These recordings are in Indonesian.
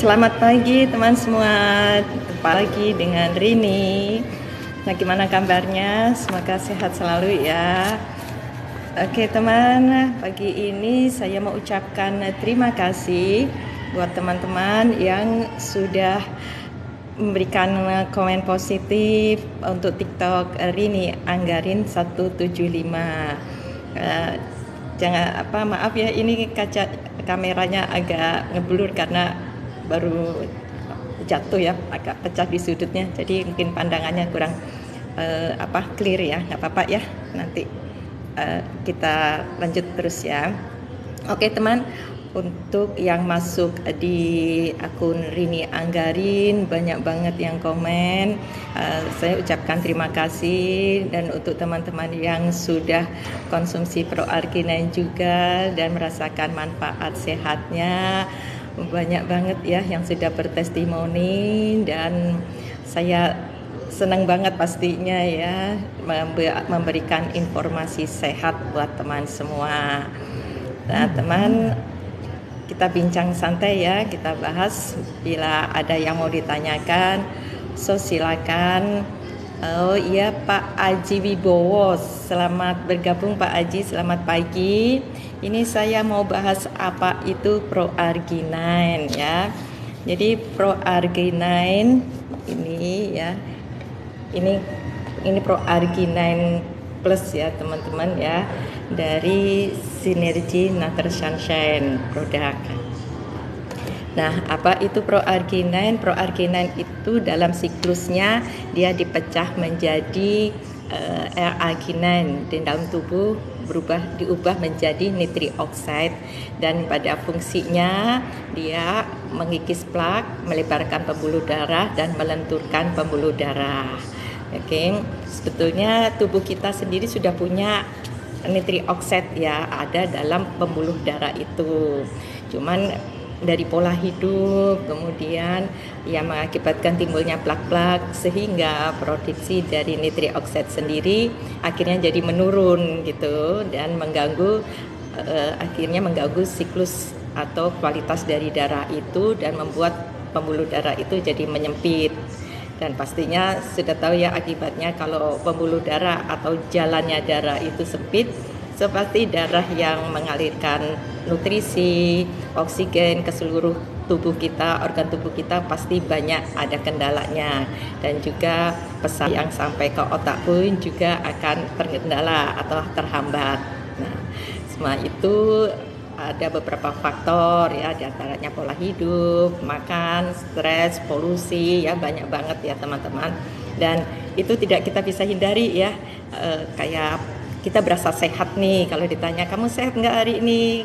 Selamat pagi teman semua, jumpa lagi dengan Rini. Nah, gimana kabarnya? Semoga sehat selalu ya. Oke teman, pagi ini saya mau ucapkan terima kasih buat teman-teman yang sudah memberikan komen positif untuk TikTok Rini Anggarin 175. Maaf ya, ini kaca kameranya agak ngeblur karena baru jatuh ya, agak pecah di sudutnya, jadi mungkin pandangannya kurang clear ya. Nggak apa-apa ya, nanti kita lanjut terus ya. Oke teman, untuk yang masuk di akun Rini Anggarin banyak banget yang komen, saya ucapkan terima kasih. Dan untuk teman-teman yang sudah konsumsi ProArgi9 juga dan merasakan manfaat sehatnya, banyak banget ya yang sudah bertestimoni, dan saya senang banget pastinya ya memberikan informasi sehat buat teman semua. Nah teman, kita bincang santai ya, kita bahas. Bila ada yang mau ditanyakan, so silakan. Oh iya, Pak Aji Wibowo, selamat bergabung Pak Aji, selamat pagi. Ini saya mau bahas apa itu ProArgi9 ya. Jadi ProArgi9 ini ya, ini ProArgi9 Plus ya teman-teman ya, dari Synergy Nature Sunshine produk. Nah, apa itu ProArgi9? ProArgi9 itu dalam siklusnya dia dipecah menjadi Argi9 di dalam tubuh diubah menjadi nitric oxide, dan pada fungsinya dia mengikis plak, melebarkan pembuluh darah dan melenturkan pembuluh darah. Oke, sebetulnya tubuh kita sendiri sudah punya nitric oxide ya, ada dalam pembuluh darah itu. Cuman dari pola hidup kemudian yang mengakibatkan timbulnya plak-plak, sehingga produksi dari nitric oxide sendiri akhirnya jadi menurun gitu, dan akhirnya mengganggu siklus atau kualitas dari darah itu, dan membuat pembuluh darah itu jadi menyempit. Dan pastinya sudah tahu ya akibatnya kalau pembuluh darah atau jalannya darah itu sempit, seperti darah yang mengalirkan nutrisi, oksigen ke seluruh tubuh kita, organ tubuh kita pasti banyak ada kendalanya, dan juga pesan yang sampai ke otak pun juga akan terkendala atau terhambat. Nah, semua itu ada beberapa faktor ya, diantaranya pola hidup, makan, stres, polusi ya, banyak banget ya teman-teman. Dan itu tidak kita bisa hindari ya, kayak kita berasa sehat nih, kalau ditanya kamu sehat nggak hari ini?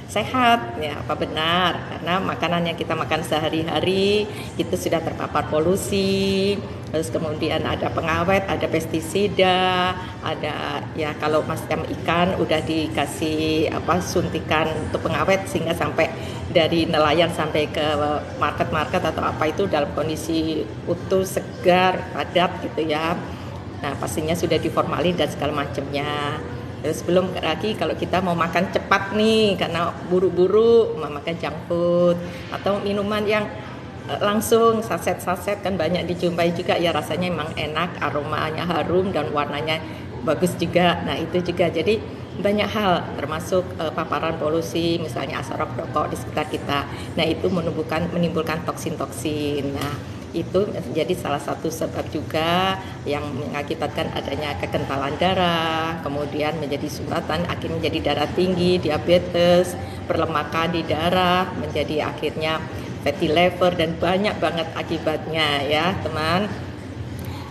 Sehat ya, apa benar? Karena makanan yang kita makan sehari-hari itu sudah terpapar polusi, terus kemudian ada pengawet, ada pestisida, ada ya kalau macam ikan udah dikasih suntikan untuk pengawet, sehingga sampai dari nelayan sampai ke market atau apa itu dalam kondisi utuh, segar, padat gitu ya. Nah, pastinya sudah diformalin dan segala macamnya. Terus belum lagi kalau kita mau makan cepat nih karena buru-buru, mau makan junk food atau minuman yang langsung saset-saset kan banyak dijumpai juga ya, rasanya memang enak, aromanya harum dan warnanya bagus juga. Nah, itu juga jadi banyak hal termasuk paparan polusi, misalnya asap rokok di sekitar kita. Nah, itu menimbulkan toksin-toksin. Nah, itu jadi salah satu sebab juga yang mengakibatkan adanya kekentalan darah, kemudian menjadi sumbatan, akhirnya menjadi darah tinggi, diabetes, perlemakan di darah, menjadi akhirnya fatty liver, dan banyak banget akibatnya ya teman.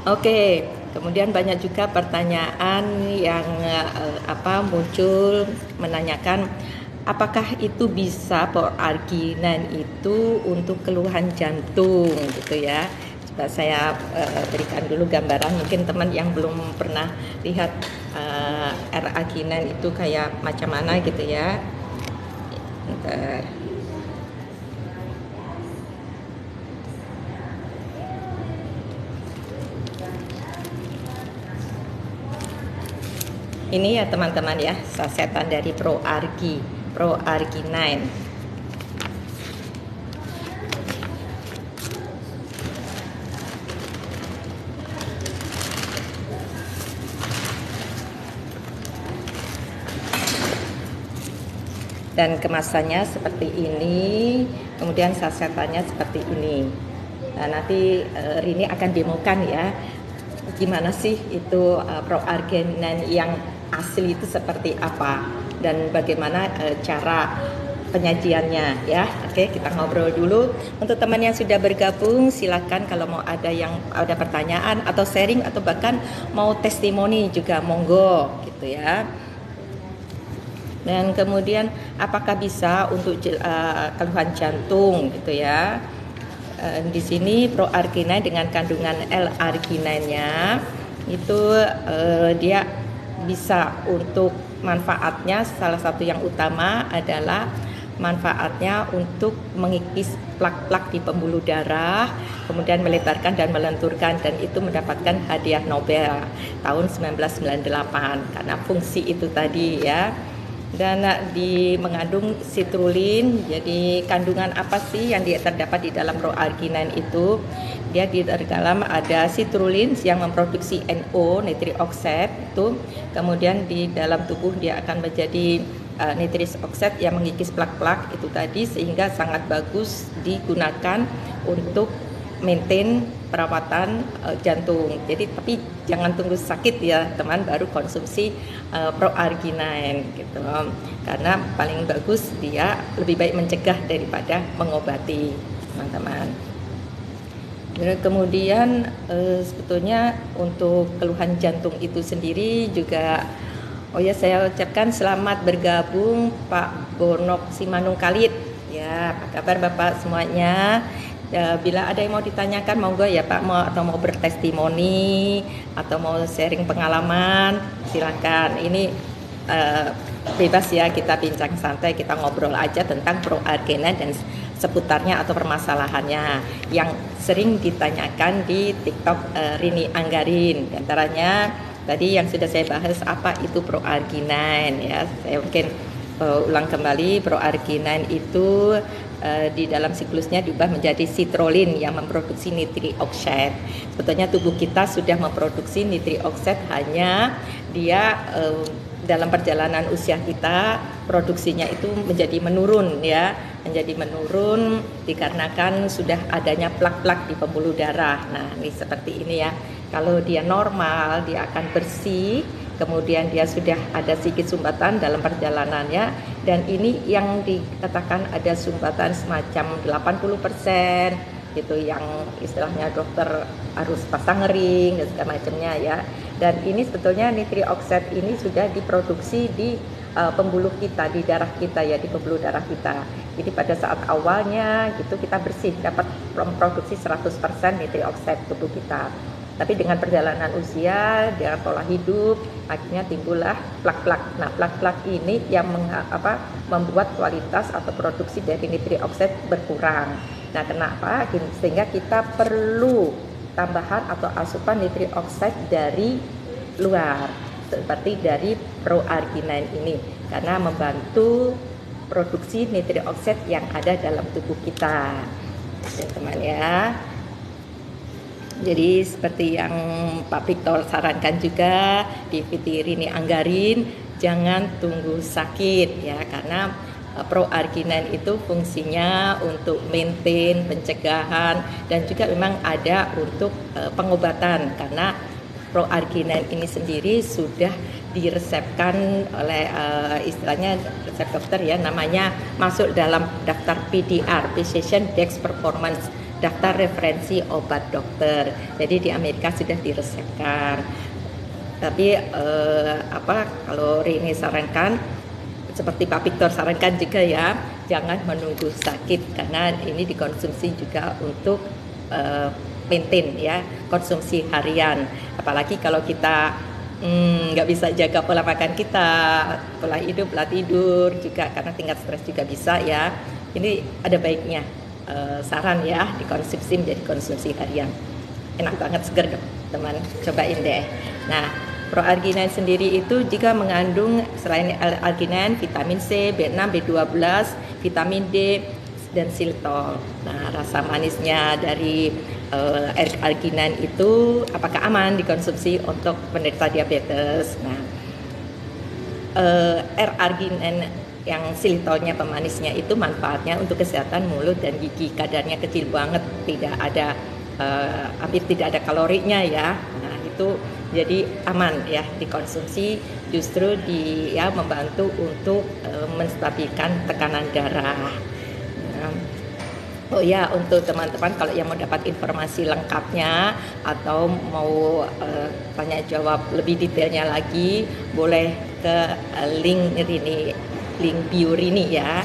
Oke, kemudian banyak juga pertanyaan yang muncul menanyakan apakah itu bisa ProArgi9 itu untuk keluhan jantung gitu ya. Coba saya berikan dulu gambaran, mungkin teman yang belum pernah lihat Argi9 itu kayak macam mana gitu ya. Bentar. Ini ya teman-teman ya, sasetan dari ProArgi9. Dan kemasannya seperti ini, kemudian sasetannya seperti ini. Nah, nanti Rini akan demokan ya, gimana sih itu proarginen yang asli itu seperti apa dan bagaimana cara penyajiannya ya. Oke, kita ngobrol dulu. Untuk teman yang sudah bergabung, silakan kalau mau ada pertanyaan atau sharing atau bahkan mau testimoni juga monggo gitu ya. Dan kemudian apakah bisa untuk keluhan jantung gitu ya. Di sini proarginine dengan kandungan L-arginine-nya itu dia bisa untuk manfaatnya, salah satu yang utama adalah manfaatnya untuk mengikis plak-plak di pembuluh darah, kemudian melebarkan dan melenturkan, dan itu mendapatkan hadiah Nobel tahun 1998 karena fungsi itu tadi ya. Dan mengandung citrulline. Jadi kandungan apa sih yang terdapat di dalam proarginine itu? Dia di dalam ada citrulline yang memproduksi NO, nitric oxide itu. Kemudian di dalam tubuh dia akan menjadi nitric oxide yang mengikis plak-plak itu tadi, sehingga sangat bagus digunakan untuk maintain perawatan jantung. Jadi tapi jangan tunggu sakit ya teman baru konsumsi proarginine gitu. Karena paling bagus dia lebih baik mencegah daripada mengobati, teman-teman. Kemudian sebetulnya untuk keluhan jantung itu sendiri juga saya ucapkan selamat bergabung Pak Bonok Simanung Kalit. Ya, apa kabar Bapak semuanya? Ya, bila ada yang mau ditanyakan monggo ya Pak, atau mau bertestimoni atau mau sharing pengalaman, silakan. Ini bebas ya, kita bincang santai, kita ngobrol aja tentang proarginine dan seputarnya atau permasalahannya yang sering ditanyakan di TikTok Rini Anggarin. Di antaranya tadi yang sudah saya bahas, apa itu proarginine ya. Saya mungkin ulang kembali, proarginine itu di dalam siklusnya diubah menjadi citrulline yang memproduksi nitric oxide. Sebetulnya tubuh kita sudah memproduksi nitric oxide, hanya dia dalam perjalanan usia kita produksinya itu menjadi menurun ya, dikarenakan sudah adanya plak-plak di pembuluh darah. Nah, ini seperti ini ya. Kalau dia normal, dia akan bersih, kemudian dia sudah ada sedikit sumbatan dalam perjalanannya, dan ini yang dikatakan ada sumbatan semacam 80% gitu, yang istilahnya dokter harus pasang ring dan segala macamnya ya. Dan ini sebetulnya nitric oxide ini sudah diproduksi di pembuluh kita, di darah kita ya, di pembuluh darah kita. Jadi pada saat awalnya gitu kita bersih, dapat memproduksi 100% nitric oxide tubuh kita. Tapi dengan perjalanan usia, dengan pola hidup, akhirnya timbullah plak-plak. Nah, plak-plak ini yang membuat kualitas atau produksi dari nitric oxide berkurang. Nah, kenapa? Sehingga kita perlu tambahan atau asupan nitric oxide dari luar, seperti dari proarginine ini, karena membantu produksi nitric oxide yang ada dalam tubuh kita, teman-teman ya. Jadi seperti yang Pak Victor sarankan juga di VT Rini Anggarin, jangan tunggu sakit ya, karena proarginine itu fungsinya untuk maintain, pencegahan, dan juga memang ada untuk pengobatan, karena proarginine ini sendiri sudah diresepkan oleh istilahnya resep dokter ya, namanya masuk dalam daftar PDR, Physician Dex Performance, daftar referensi obat dokter. Jadi di Amerika sudah diresepkan. Tapi kalau Rini sarankan, seperti Pak Victor sarankan juga ya, jangan menunggu sakit, karena ini dikonsumsi juga untuk maintain ya, konsumsi harian. Apalagi kalau kita nggak bisa jaga pola makan kita, pola hidup, pola tidur juga, karena tingkat stres juga bisa ya. Ini ada baiknya saran ya, dikonsumsi menjadi konsumsi harian. Enak banget, seger teman, cobain deh. Nah, proarginine sendiri itu jika mengandung selain L-arginine, vitamin C, B6, B12, vitamin D, dan xilitol. Nah, rasa manisnya dari L-arginine itu apakah aman dikonsumsi untuk penderita diabetes? Nah, L-arginine yang xilitolnya pemanisnya itu manfaatnya untuk kesehatan mulut dan gigi, kadarnya kecil banget, tidak ada hampir tidak ada kalorinya ya. Nah itu jadi aman ya dikonsumsi, justru dia membantu untuk menstabilkan tekanan darah. Nah, oh ya, untuk teman-teman kalau yang mau dapat informasi lengkapnya atau mau tanya jawab lebih detailnya lagi, boleh ke link ini, link bio Rini ya.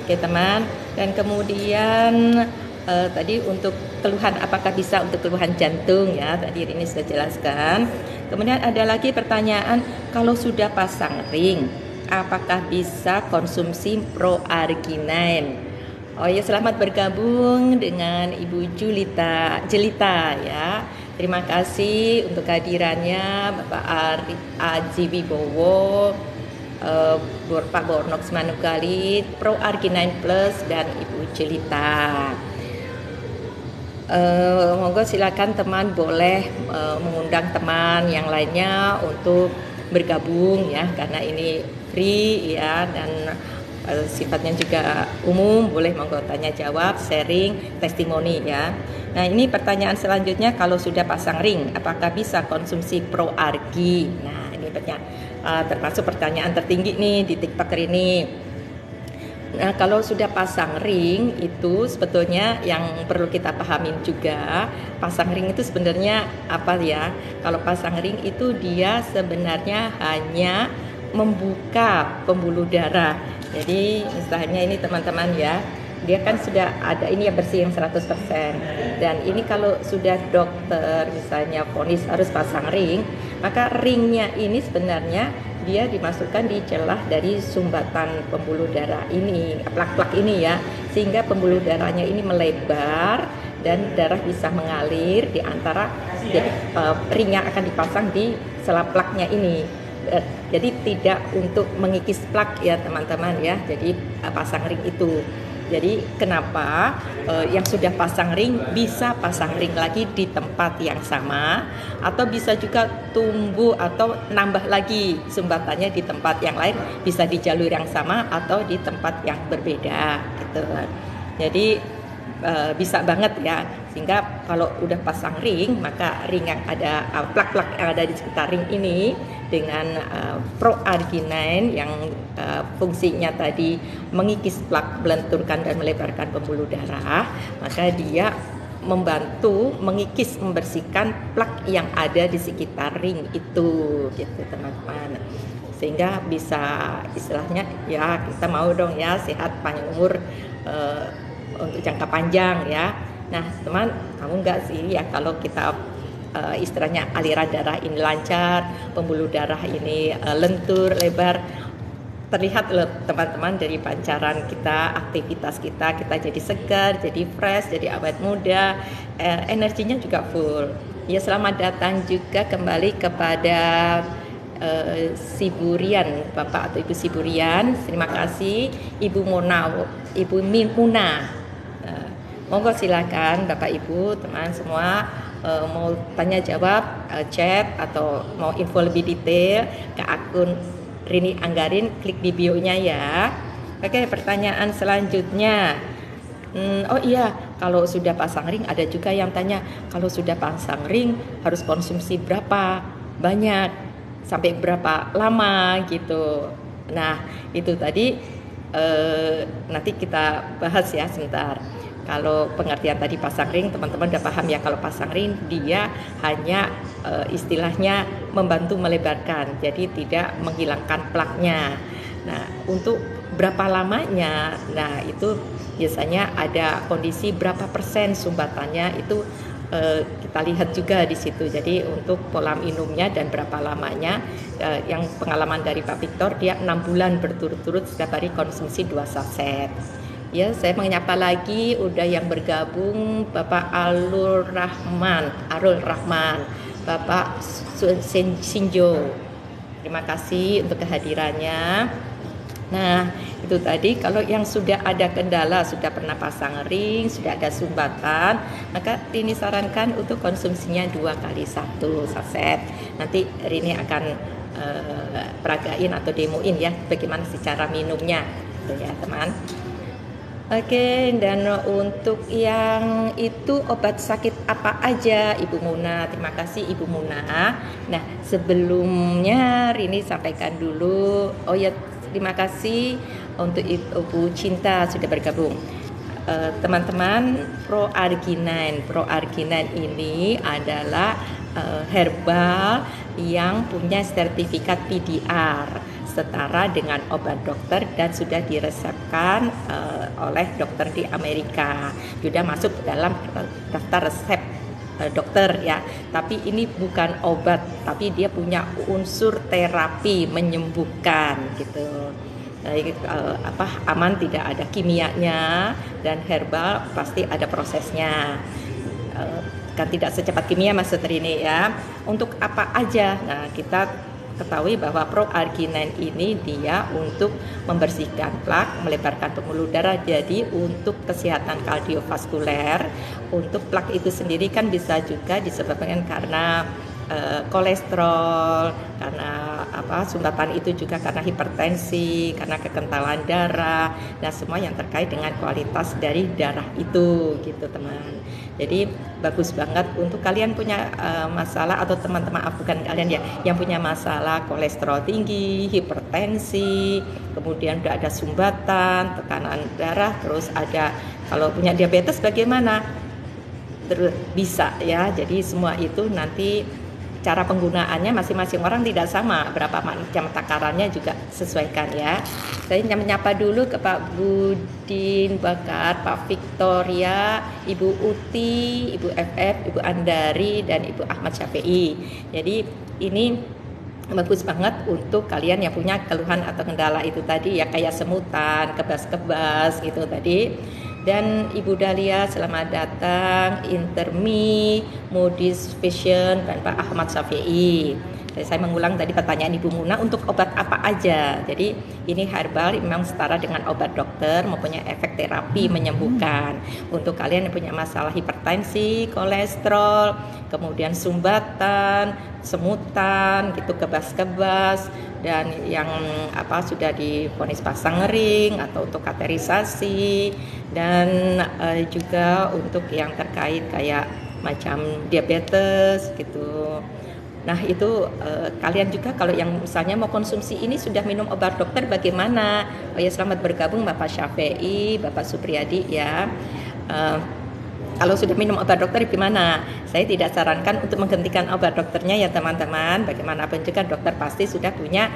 Oke teman, dan kemudian tadi untuk keluhan, apakah bisa untuk keluhan jantung ya, tadi Rini sudah jelaskan. Kemudian ada lagi pertanyaan, kalau sudah pasang ring, apakah bisa konsumsi Proarginine? Oh ya, selamat bergabung dengan Ibu Jelita ya. Terima kasih untuk kehadirannya Bapak Aji Wibowo, Pak Bornox Manugali, Proarginine Plus dan Ibu Jelita. Monggo silakan teman boleh mengundang teman yang lainnya untuk bergabung ya, karena ini free ya, dan sifatnya juga umum, boleh monggo tanya jawab, sharing, testimoni ya. Nah ini pertanyaan selanjutnya, kalau sudah pasang ring apakah bisa konsumsi Proargi? Nah ini termasuk pertanyaan tertinggi nih di TikTok ini. Nah kalau sudah pasang ring itu sebetulnya yang perlu kita pahamin juga, pasang ring itu sebenarnya apa ya? Kalau pasang ring itu dia sebenarnya hanya membuka pembuluh darah. Jadi misalnya ini teman-teman ya, dia kan sudah ada ini yang bersih yang 100%, dan ini kalau sudah dokter misalnya vonis harus pasang ring, maka ringnya ini sebenarnya dia dimasukkan di celah dari sumbatan pembuluh darah ini, plak-plak ini ya, sehingga pembuluh darahnya ini melebar dan darah bisa mengalir di antara, jadi ringnya akan dipasang di sela plaknya ini. Jadi tidak untuk mengikis plak ya teman-teman ya, jadi pasang ring itu. Jadi kenapa yang sudah pasang ring bisa pasang ring lagi di tempat yang sama, atau bisa juga tumbuh atau nambah lagi sumbatannya di tempat yang lain, bisa di jalur yang sama atau di tempat yang berbeda gitu. Jadi bisa banget ya, sehingga kalau udah pasang ring, maka ring yang ada plak-plak yang ada di sekitar ring ini dengan Proarginine yang fungsinya tadi mengikis plak, melenturkan dan melebarkan pembuluh darah, maka dia membantu mengikis, membersihkan plak yang ada di sekitar ring itu gitu teman-teman, sehingga bisa istilahnya ya kita mau dong ya sehat panjang umur untuk jangka panjang ya. Nah teman, kamu enggak sih ya kalau kita istilahnya aliran darah ini lancar, pembuluh darah ini lentur, lebar, terlihat loh teman-teman dari pancaran kita, aktivitas kita jadi segar, jadi fresh, jadi awet muda, energinya juga full. Ya selamat datang juga kembali kepada Siburian, Bapak atau Ibu Siburian, terima kasih. Ibu Mimuna, monggo silakan Bapak Ibu teman semua, mau tanya jawab, chat atau mau info lebih detail ke akun Rini Anggarin, klik di bio-nya ya. Oke, pertanyaan selanjutnya. Oh iya, kalau sudah pasang ring ada juga yang tanya, kalau sudah pasang ring harus konsumsi berapa banyak, sampai berapa lama gitu. Nah itu tadi nanti kita bahas ya sebentar. Kalau pengertian tadi pasang ring, teman-teman udah paham ya, kalau pasang ring dia hanya istilahnya membantu melebarkan, jadi tidak menghilangkan plaknya. Nah untuk berapa lamanya, nah itu biasanya ada kondisi berapa persen sumbatannya itu kita lihat juga di situ. Jadi untuk pola minumnya dan berapa lamanya, yang pengalaman dari Pak Victor, dia 6 bulan berturut-turut setiap hari konsumsi 2 saset. Ya, saya menyapa lagi udah yang bergabung Bapak Arul Rahman, Bapak Sinjo. Terima kasih untuk kehadirannya. Nah, itu tadi kalau yang sudah ada kendala, sudah pernah pasang ring, sudah ada sumbatan, maka Rini sarankan untuk konsumsinya 2 kali 1 saset. Nanti Rini akan peragain atau demoin ya bagaimana sih cara minumnya gitu ya teman. Oke, dan untuk yang itu obat sakit apa aja Ibu Muna? Terima kasih Ibu Muna. Nah, sebelumnya Rini sampaikan dulu. Oh ya, terima kasih untuk Ibu Cinta sudah bergabung. Teman-teman, Proarginen ini adalah herbal yang punya sertifikat PDR setara dengan obat dokter dan sudah diresepkan oleh dokter di Amerika. Sudah masuk dalam daftar resep dokter ya. Tapi ini bukan obat, tapi dia punya unsur terapi menyembuhkan gitu. Aman, tidak ada kimianya, dan herbal pasti ada prosesnya. Kan tidak secepat kimia maksud ini ya. Untuk apa aja? Nah, kita ketahui bahwa Proarginen ini dia untuk membersihkan plak, melebarkan pembuluh darah, jadi untuk kesehatan kardiovaskuler. Untuk plak itu sendiri kan bisa juga disebabkan karena kolesterol, karena sumbatan itu juga karena hipertensi, karena kekentalan darah, dan semua yang terkait dengan kualitas dari darah itu gitu teman. Jadi bagus banget untuk kalian punya masalah, atau teman-teman bukan kalian ya, yang punya masalah kolesterol tinggi, hipertensi, kemudian udah ada sumbatan, tekanan darah, terus ada kalau punya diabetes bagaimana? Bisa ya. Jadi semua itu nanti cara penggunaannya masing-masing orang tidak sama, berapa macam takarannya juga sesuaikan ya. Saya menyapa dulu ke Pak Budin Bakar, Pak Victoria, Ibu Uti, Ibu FF, Ibu Andari, dan Ibu Ahmad Syafi'i. Jadi ini bagus banget untuk kalian yang punya keluhan atau kendala itu tadi ya, kayak semutan, kebas-kebas gitu tadi. Dan Ibu Dahlia, selamat datang. Intermi, Moody's Vision, dan Pak Ahmad Syafi'i. Saya mengulang tadi pertanyaan Ibu Muna, untuk obat apa aja. Jadi ini herbal memang setara dengan obat dokter, mempunyai efek terapi menyembuhkan. Untuk kalian yang punya masalah hipertensi, kolesterol, kemudian sumbatan, semutan gitu, kebas-kebas, dan yang sudah divonis pasang ring atau untuk katerisasi, dan juga untuk yang terkait kayak macam diabetes gitu. Nah itu kalian juga kalau yang misalnya mau konsumsi ini sudah minum obat dokter bagaimana? Oh ya, selamat bergabung Bapak Syafi'i, Bapak Supriyadi ya. Kalau sudah minum obat dokter gimana? Saya tidak sarankan untuk menghentikan obat dokternya ya teman-teman. Bagaimanapun juga dokter pasti sudah punya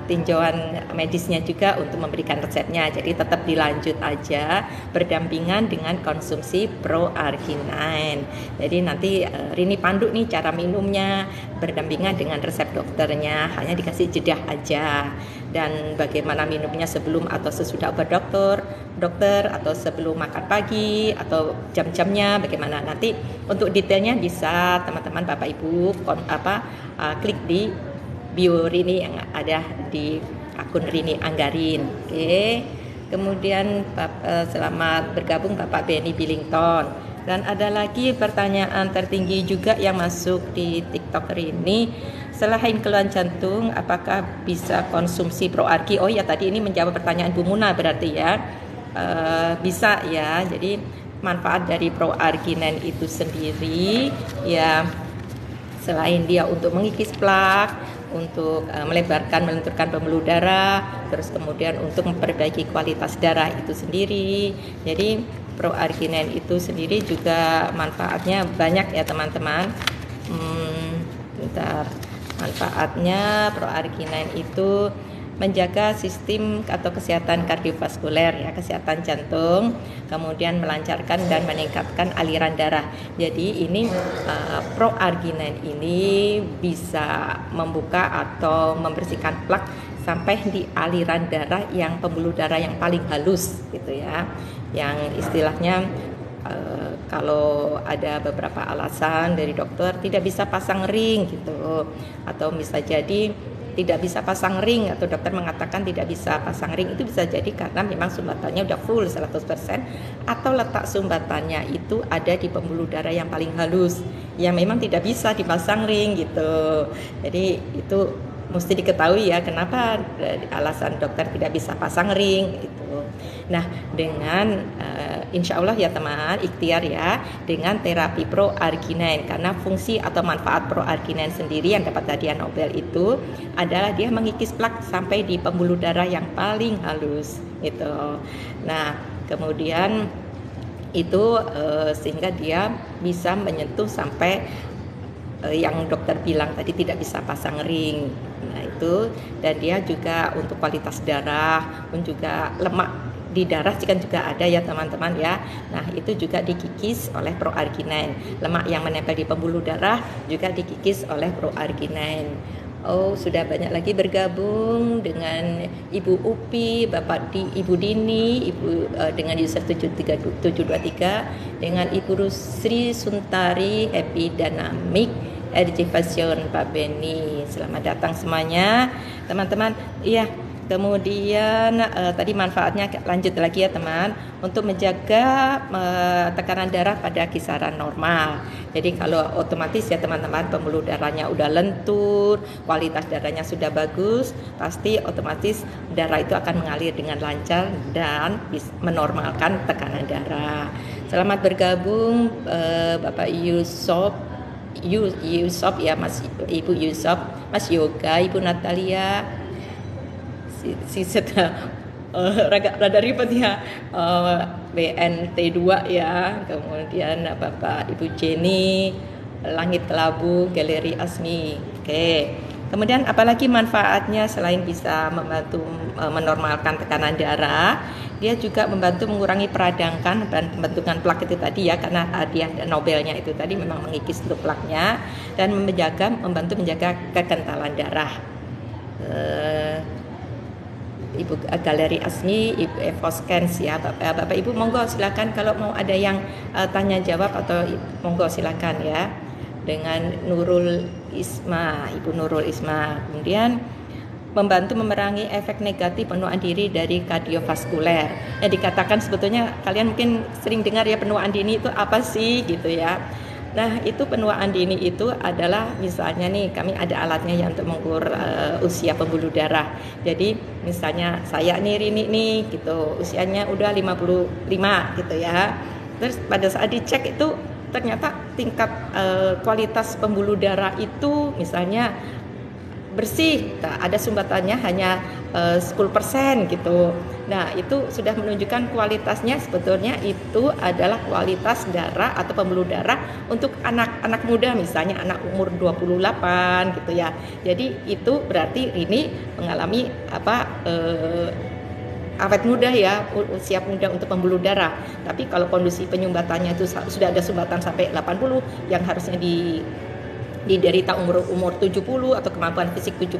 tinjauan medisnya juga untuk memberikan resepnya. Jadi tetap dilanjut aja berdampingan dengan konsumsi Proarginen. Jadi nanti Rini pandu nih cara minumnya berdampingan dengan resep dokternya. Hanya dikasih jeda aja. Dan bagaimana minumnya sebelum atau sesudah obat dokter, atau sebelum makan pagi, atau jam-jamnya bagaimana, nanti untuk detailnya bisa teman-teman Bapak Ibu klik di bio Rini yang ada di akun Rini Anggarin. Oke. Kemudian selamat bergabung Bapak Benny Billington. Dan ada lagi pertanyaan tertinggi juga yang masuk di TikTok Rini. Selain keluhan jantung, apakah bisa konsumsi Proargi? Oh ya, tadi ini menjawab pertanyaan Bu Muna berarti ya. Bisa ya. Jadi manfaat dari Proarginen itu sendiri ya, selain dia untuk mengikis plak, untuk melenturkan pembuluh darah, terus kemudian untuk memperbaiki kualitas darah itu sendiri. Jadi Proarginen itu sendiri juga manfaatnya banyak ya teman-teman. Manfaatnya Proarginen itu menjaga sistem atau kesehatan kardiovaskuler ya, kesehatan jantung, kemudian melancarkan dan meningkatkan aliran darah. Jadi ini Proarginen ini bisa membuka atau membersihkan plak sampai di aliran darah yang pembuluh darah yang paling halus gitu ya, yang istilahnya kalau ada beberapa alasan dari dokter tidak bisa pasang ring gitu, atau bisa jadi tidak bisa pasang ring, atau dokter mengatakan tidak bisa pasang ring, itu bisa jadi karena memang sumbatannya udah full 100%, atau letak sumbatannya itu ada di pembuluh darah yang paling halus yang memang tidak bisa dipasang ring gitu. Jadi itu mesti diketahui ya kenapa alasan dokter tidak bisa pasang ring itu. Nah, dengan insya Allah ya teman, ikhtiar ya dengan terapi proarginin, karena fungsi atau manfaat proarginin sendiri yang dapat hadiah Nobel itu adalah dia mengikis plak sampai di pembuluh darah yang paling halus gitu. Nah, kemudian itu sehingga dia bisa menyentuh sampai yang dokter bilang tadi tidak bisa pasang ring. Nah itu, dan dia juga untuk kualitas darah pun juga lemak di darah kan juga ada ya teman-teman ya. Nah itu juga dikikis oleh proarginin. Lemak yang menempel di pembuluh darah juga dikikis oleh proarginin. Oh, sudah banyak lagi bergabung dengan Ibu Upi, Ibu Dini, dengan user 723, dengan Ibu Rusri Suntari, Happy Dynamic, Education Pak Beni. Selamat datang semuanya, teman-teman. Iya. Kemudian tadi manfaatnya lanjut lagi ya teman, untuk menjaga tekanan darah pada kisaran normal. Jadi kalau otomatis ya teman-teman pembuluh darahnya udah lentur, kualitas darahnya sudah bagus, pasti otomatis darah itu akan mengalir dengan lancar dan menormalkan tekanan darah. Selamat bergabung Bapak Yusuf ya, Mas Ibu Yusuf, Mas Yoga, Ibu Natalia. Si rada ribet ya, BNT2 ya, kemudian Bapak Ibu Jenny, Langit Kelabu, Galeri Asmi. Oke. Kemudian apalagi manfaatnya selain bisa membantu menormalkan tekanan darah, dia juga membantu mengurangi peradangan dan pembentukan plak itu tadi ya, karena hadiah Nobelnya itu tadi memang mengikis untuk plaknya dan membantu menjaga kekentalan darah. Ibu Galeri Asmi, Ibu Evoskens ya, Bapak Ibu monggo silakan kalau mau ada yang tanya jawab atau monggo silakan ya. Dengan Nurul Isma, Ibu Nurul Isma. Kemudian membantu memerangi efek negatif penuaan diri dari kardiovaskuler. Yang dikatakan sebetulnya kalian mungkin sering dengar ya, penuaan dini itu apa sih gitu ya. Nah itu penuaan dini itu adalah misalnya nih kami ada alatnya yang untuk mengukur usia pembuluh darah. Jadi misalnya saya nih Rini nih gitu, usianya udah 55 gitu ya. Terus pada saat dicek itu ternyata tingkat kualitas pembuluh darah itu misalnya bersih, ada sumbatannya hanya 10% gitu. Nah itu sudah menunjukkan kualitasnya sebetulnya itu adalah kualitas darah atau pembuluh darah untuk anak-anak muda, misalnya anak umur 28 gitu ya. Jadi itu berarti ini mengalami awet muda ya, usia muda untuk pembuluh darah. Tapi kalau kondisi penyumbatannya itu sudah ada sumbatan sampai 80 yang harusnya diderita umur 70 atau kemampuan fisik 70.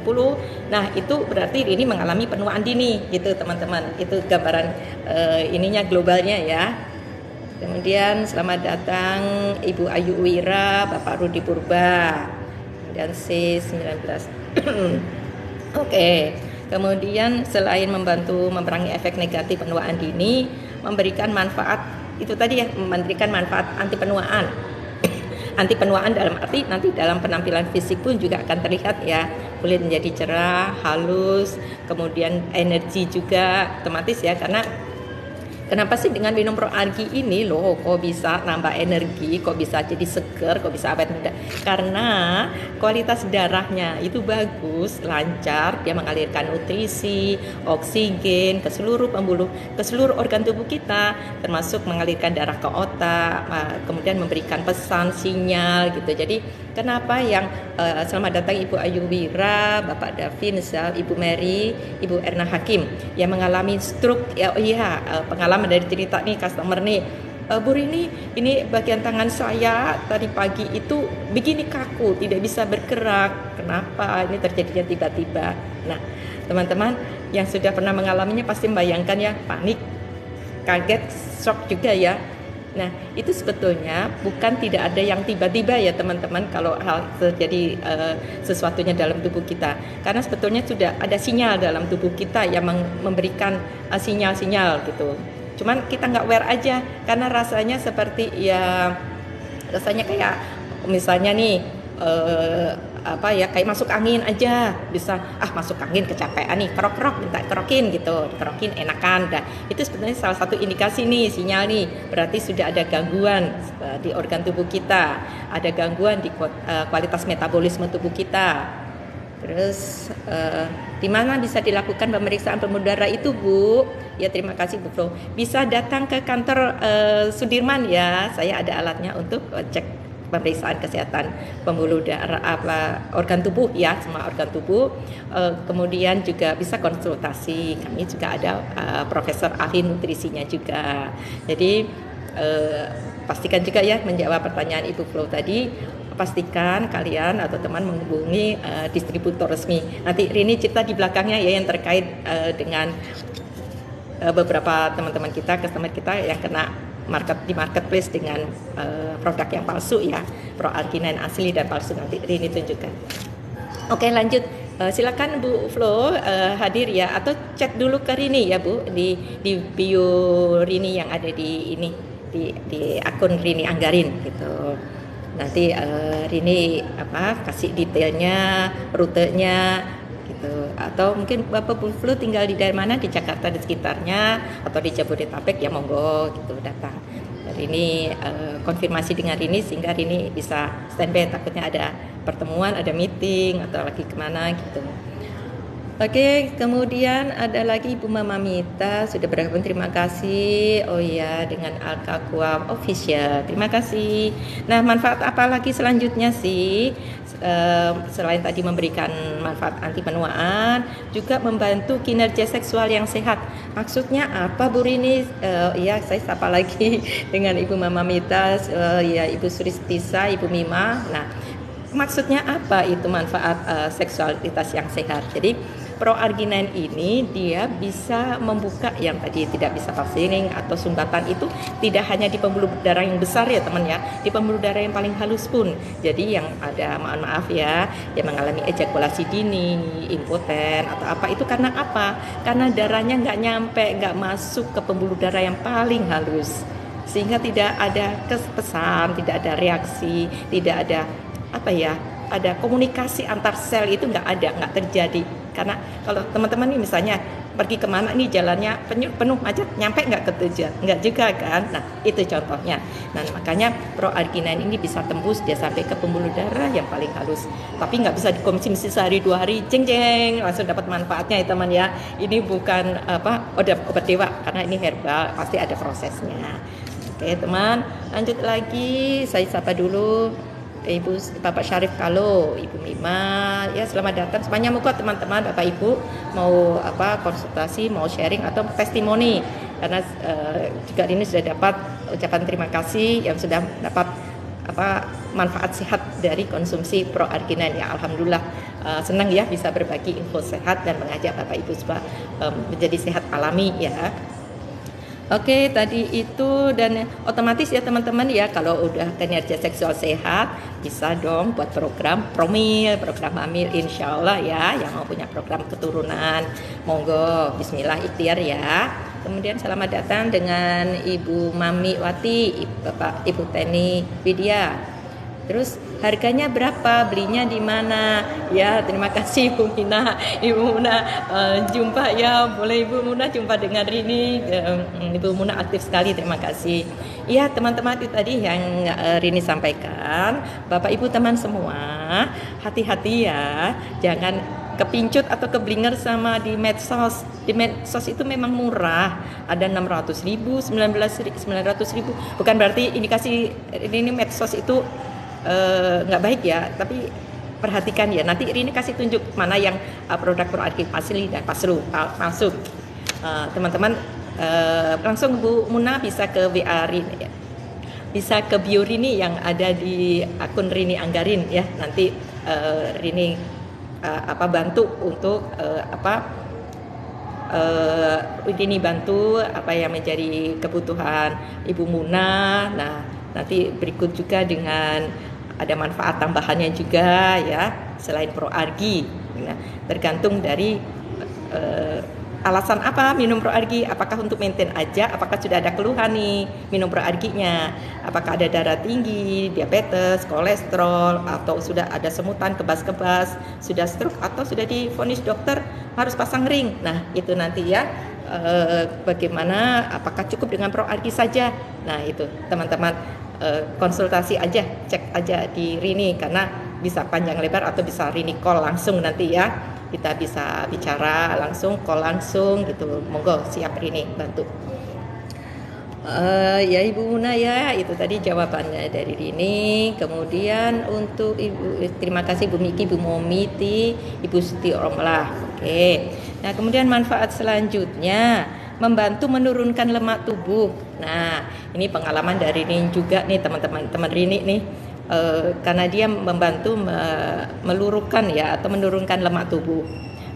Nah, itu berarti ini mengalami penuaan dini gitu, teman-teman. Itu gambaran ininya globalnya ya. Kemudian selamat datang Ibu Ayu Wira, Bapak Rudi Purba. Dan C19. Oke. Kemudian selain membantu memerangi efek negatif penuaan dini, memberikan manfaat itu tadi ya, memberikan manfaat anti penuaan. Anti penuaan dalam arti nanti dalam penampilan fisik pun juga akan terlihat ya, kulit menjadi cerah, halus, kemudian energi juga otomatis ya, karena kenapa sih dengan minum proargi ini loh kok bisa nambah energi, kok bisa jadi seger, kok bisa awet muda? Karena kualitas darahnya itu bagus, lancar, dia mengalirkan nutrisi, oksigen ke seluruh organ tubuh kita, termasuk mengalirkan darah ke otak, kemudian memberikan pesan, sinyal gitu. Jadi kenapa yang selamat datang Ibu Ayu Wira, Bapak Davin, Ibu Mary, Ibu Erna Hakim yang mengalami stroke ya, pengalaman dari cerita nih customer nih, Bu Rini, ini bagian tangan saya tadi pagi itu begini kaku, tidak bisa bergerak. Kenapa? Ini terjadinya tiba-tiba. Nah, teman-teman yang sudah pernah mengalaminya pasti membayangkan ya, panik, kaget, shock juga ya. Nah, itu sebetulnya bukan tidak ada yang tiba-tiba ya teman-teman kalau hal terjadi sesuatunya dalam tubuh kita. Karena sebetulnya sudah ada sinyal dalam tubuh kita yang memberikan sinyal-sinyal gitu. Cuman kita nggak aware aja karena rasanya seperti ya, rasanya kayak misalnya nih apa ya, kayak masuk angin aja, bisa masuk angin kecapean nih, kerok minta kerokin gitu, dikerokin enakan. Nah, itu sebenarnya salah satu indikasi nih, sinyal nih, berarti sudah ada gangguan di organ tubuh kita, ada gangguan di kualitas metabolisme tubuh kita. Terus di mana bisa dilakukan pemeriksaan pembuluh darah itu, Bu? Ya, terima kasih Bu Flo. Bisa datang ke kantor Sudirman ya. Saya ada alatnya untuk cek pemeriksaan kesehatan pembuluh darah, organ tubuh ya, semua organ tubuh. Kemudian juga bisa konsultasi. Kami juga ada profesor ahli nutrisinya juga. Jadi pastikan juga ya menjawab pertanyaan Ibu Flo tadi. Pastikan kalian atau teman menghubungi distributor resmi. Nanti Rini cerita di belakangnya ya yang terkait dengan beberapa teman-teman kita, customer kita yang kena di marketplace dengan produk yang palsu ya, proarginen asli dan palsu, nanti Rini tunjukkan. Oke, lanjut. Silakan Bu Flo hadir ya, atau chat dulu ke Rini ya Bu, di bio Rini yang ada di ini, di akun Rini Anggarin gitu. Nanti Rini kasih detailnya, rutenya gitu. Atau mungkin Bapak Bu Flo tinggal di daerah mana, di Jakarta di sekitarnya atau di Jabodetabek ya, monggo gitu datang. Rini konfirmasi dengan Rini sehingga Rini bisa standby, takutnya ada pertemuan, ada meeting atau lagi kemana gitu. Oke, kemudian ada lagi Ibu Mama Mita sudah bergabung, terima kasih. Oh iya, dengan Alkakuam Official, terima kasih. Nah, manfaat apa lagi selanjutnya sih? Selain tadi memberikan manfaat anti penuaan, juga membantu kinerja seksual yang sehat. Maksudnya apa Bu Rini? Ya, saya sapa lagi dengan Ibu Mama Mita, ya Ibu Suristisa, Ibu Mima. Nah, maksudnya apa itu manfaat seksualitas yang sehat? Jadi proarginen ini dia bisa membuka yang tadi tidak bisa pulsing atau sumbatan itu tidak hanya di pembuluh darah yang besar ya teman ya, di pembuluh darah yang paling halus pun. Jadi yang ada maaf ya, yang mengalami ejakulasi dini, impoten atau apa, itu karena apa? Karena darahnya nggak nyampe, nggak masuk ke pembuluh darah yang paling halus, sehingga tidak ada kepesan, tidak ada reaksi, tidak ada ada komunikasi antar sel, itu nggak terjadi. Karena kalau teman-teman nih misalnya pergi kemana nih jalannya penuh macet, nyampe nggak ke tujuan? Nggak juga kan. Nah, itu contohnya. Nah, makanya proarginen ini bisa tembus dia sampai ke pembuluh darah yang paling halus, tapi nggak bisa dikonsumsi sehari 2 hari jeng langsung dapat manfaatnya ya teman ya. Ini bukan obat dewa, karena ini herbal, pasti ada prosesnya. Oke teman, lanjut lagi. Saya sapa dulu Ibu Bapak Syarif Kalo, Ibu Mima, ya selamat datang semuanya. Moga teman-teman Bapak Ibu mau konsultasi, mau sharing atau testimoni, karena juga ini sudah dapat ucapan terima kasih yang sudah dapat manfaat sehat dari konsumsi proarginen ya. Alhamdulillah senang ya bisa berbagi info sehat dan mengajak Bapak Ibu supaya menjadi sehat alami ya. Oke, tadi itu, dan otomatis ya teman-teman ya, kalau udah kinerja seksual sehat bisa dong buat program promil, program hamil, insya Allah ya. Yang mau punya program keturunan, monggo, bismillah, ikhtiar ya. Kemudian selamat datang dengan Ibu Mami Wati, Bapak Ibu Teni Widya. Terus harganya berapa, belinya di mana? Ya, terima kasih Ibu Mina. Ibu Muna jumpa ya, boleh Ibu Muna jumpa dengan Rini. Ibu Muna aktif sekali, terima kasih. Ya teman-teman, itu tadi yang Rini sampaikan. Bapak Ibu teman semua, hati-hati ya, jangan kepincut atau keblinger sama di medsos. Di medsos itu memang murah, ada 600.000, 900.000. Bukan berarti indikasi ini medsos itu nggak baik ya, tapi perhatikan ya. Nanti ini kasih tunjuk mana yang produk proargin asli dan palsu. Teman-teman langsung Bu Muna bisa ke WA Rini ya. Bisa ke bio Rini yang ada di akun Rini Anggarin ya. Nanti Rini bantu untuk Rini bantu apa yang menjadi kebutuhan Ibu Muna. Nah, nanti berikut juga dengan ada manfaat tambahannya juga ya, selain proargi. Nah, tergantung dari alasan apa minum proargi? Apakah untuk maintain aja? Apakah sudah ada keluhan nih minum proarginya? Apakah ada darah tinggi, diabetes, kolesterol, atau sudah ada semutan, kebas-kebas, sudah stroke, atau sudah divonis dokter harus pasang ring? Nah, itu nanti ya. Bagaimana? Apakah cukup dengan proargi saja? Nah, itu teman-teman konsultasi aja, cek aja di Rini, karena bisa panjang lebar atau bisa Rini call langsung nanti ya. Kita bisa bicara langsung, call langsung gitu. Monggo, siap Rini bantu. Ya Ibu Muna ya, itu tadi jawabannya dari Rini. Kemudian untuk Ibu, terima kasih Bu Miki, Bu Momiti, Ibu Siti Romlah. Oke. Nah, kemudian manfaat selanjutnya membantu menurunkan lemak tubuh. Nah, ini pengalaman dari Rini juga nih teman-teman, teman Rini nih. Karena dia membantu meluruhkan ya atau menurunkan lemak tubuh.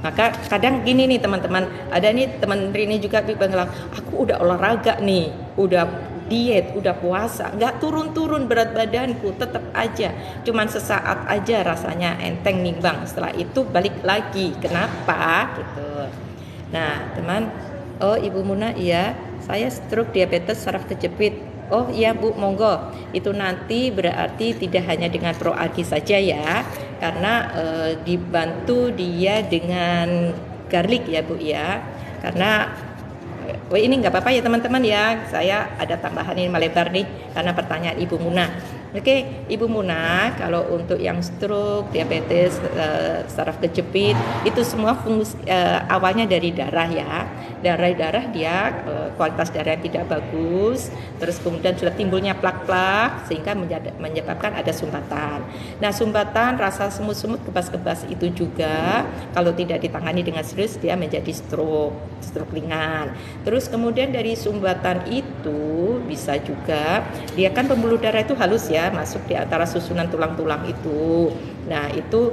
Maka kadang gini nih teman-teman, ada nih teman Rini juga bilang, aku udah olahraga nih, udah diet, udah puasa, nggak turun-turun berat badanku, tetap aja, cuman sesaat aja rasanya enteng nimbang, setelah itu balik lagi. Kenapa? Gitu. Nah teman, oh Ibu Muna iya, saya stroke, diabetes, saraf kejepit. Oh iya Bu, monggo. Itu nanti berarti tidak hanya dengan proargi saja ya, karena dibantu dia dengan garlic ya Bu ya. Karena ini nggak apa-apa ya teman-teman ya. Saya ada tambahan ini melebar nih karena pertanyaan Ibu Muna. Oke, Ibu Muna, kalau untuk yang stroke, diabetes, saraf kejepit, itu semua awalnya dari darah ya. Darah dia kualitas darah yang tidak bagus, terus kemudian sudah timbulnya plak-plak sehingga menyebabkan ada sumbatan. Nah, sumbatan, rasa semut-semut, kebas-kebas itu juga kalau tidak ditangani dengan serius dia menjadi stroke ringan. Terus kemudian dari sumbatan itu bisa juga dia kan pembuluh darah itu halus ya, masuk di antara susunan tulang-tulang itu. Nah, itu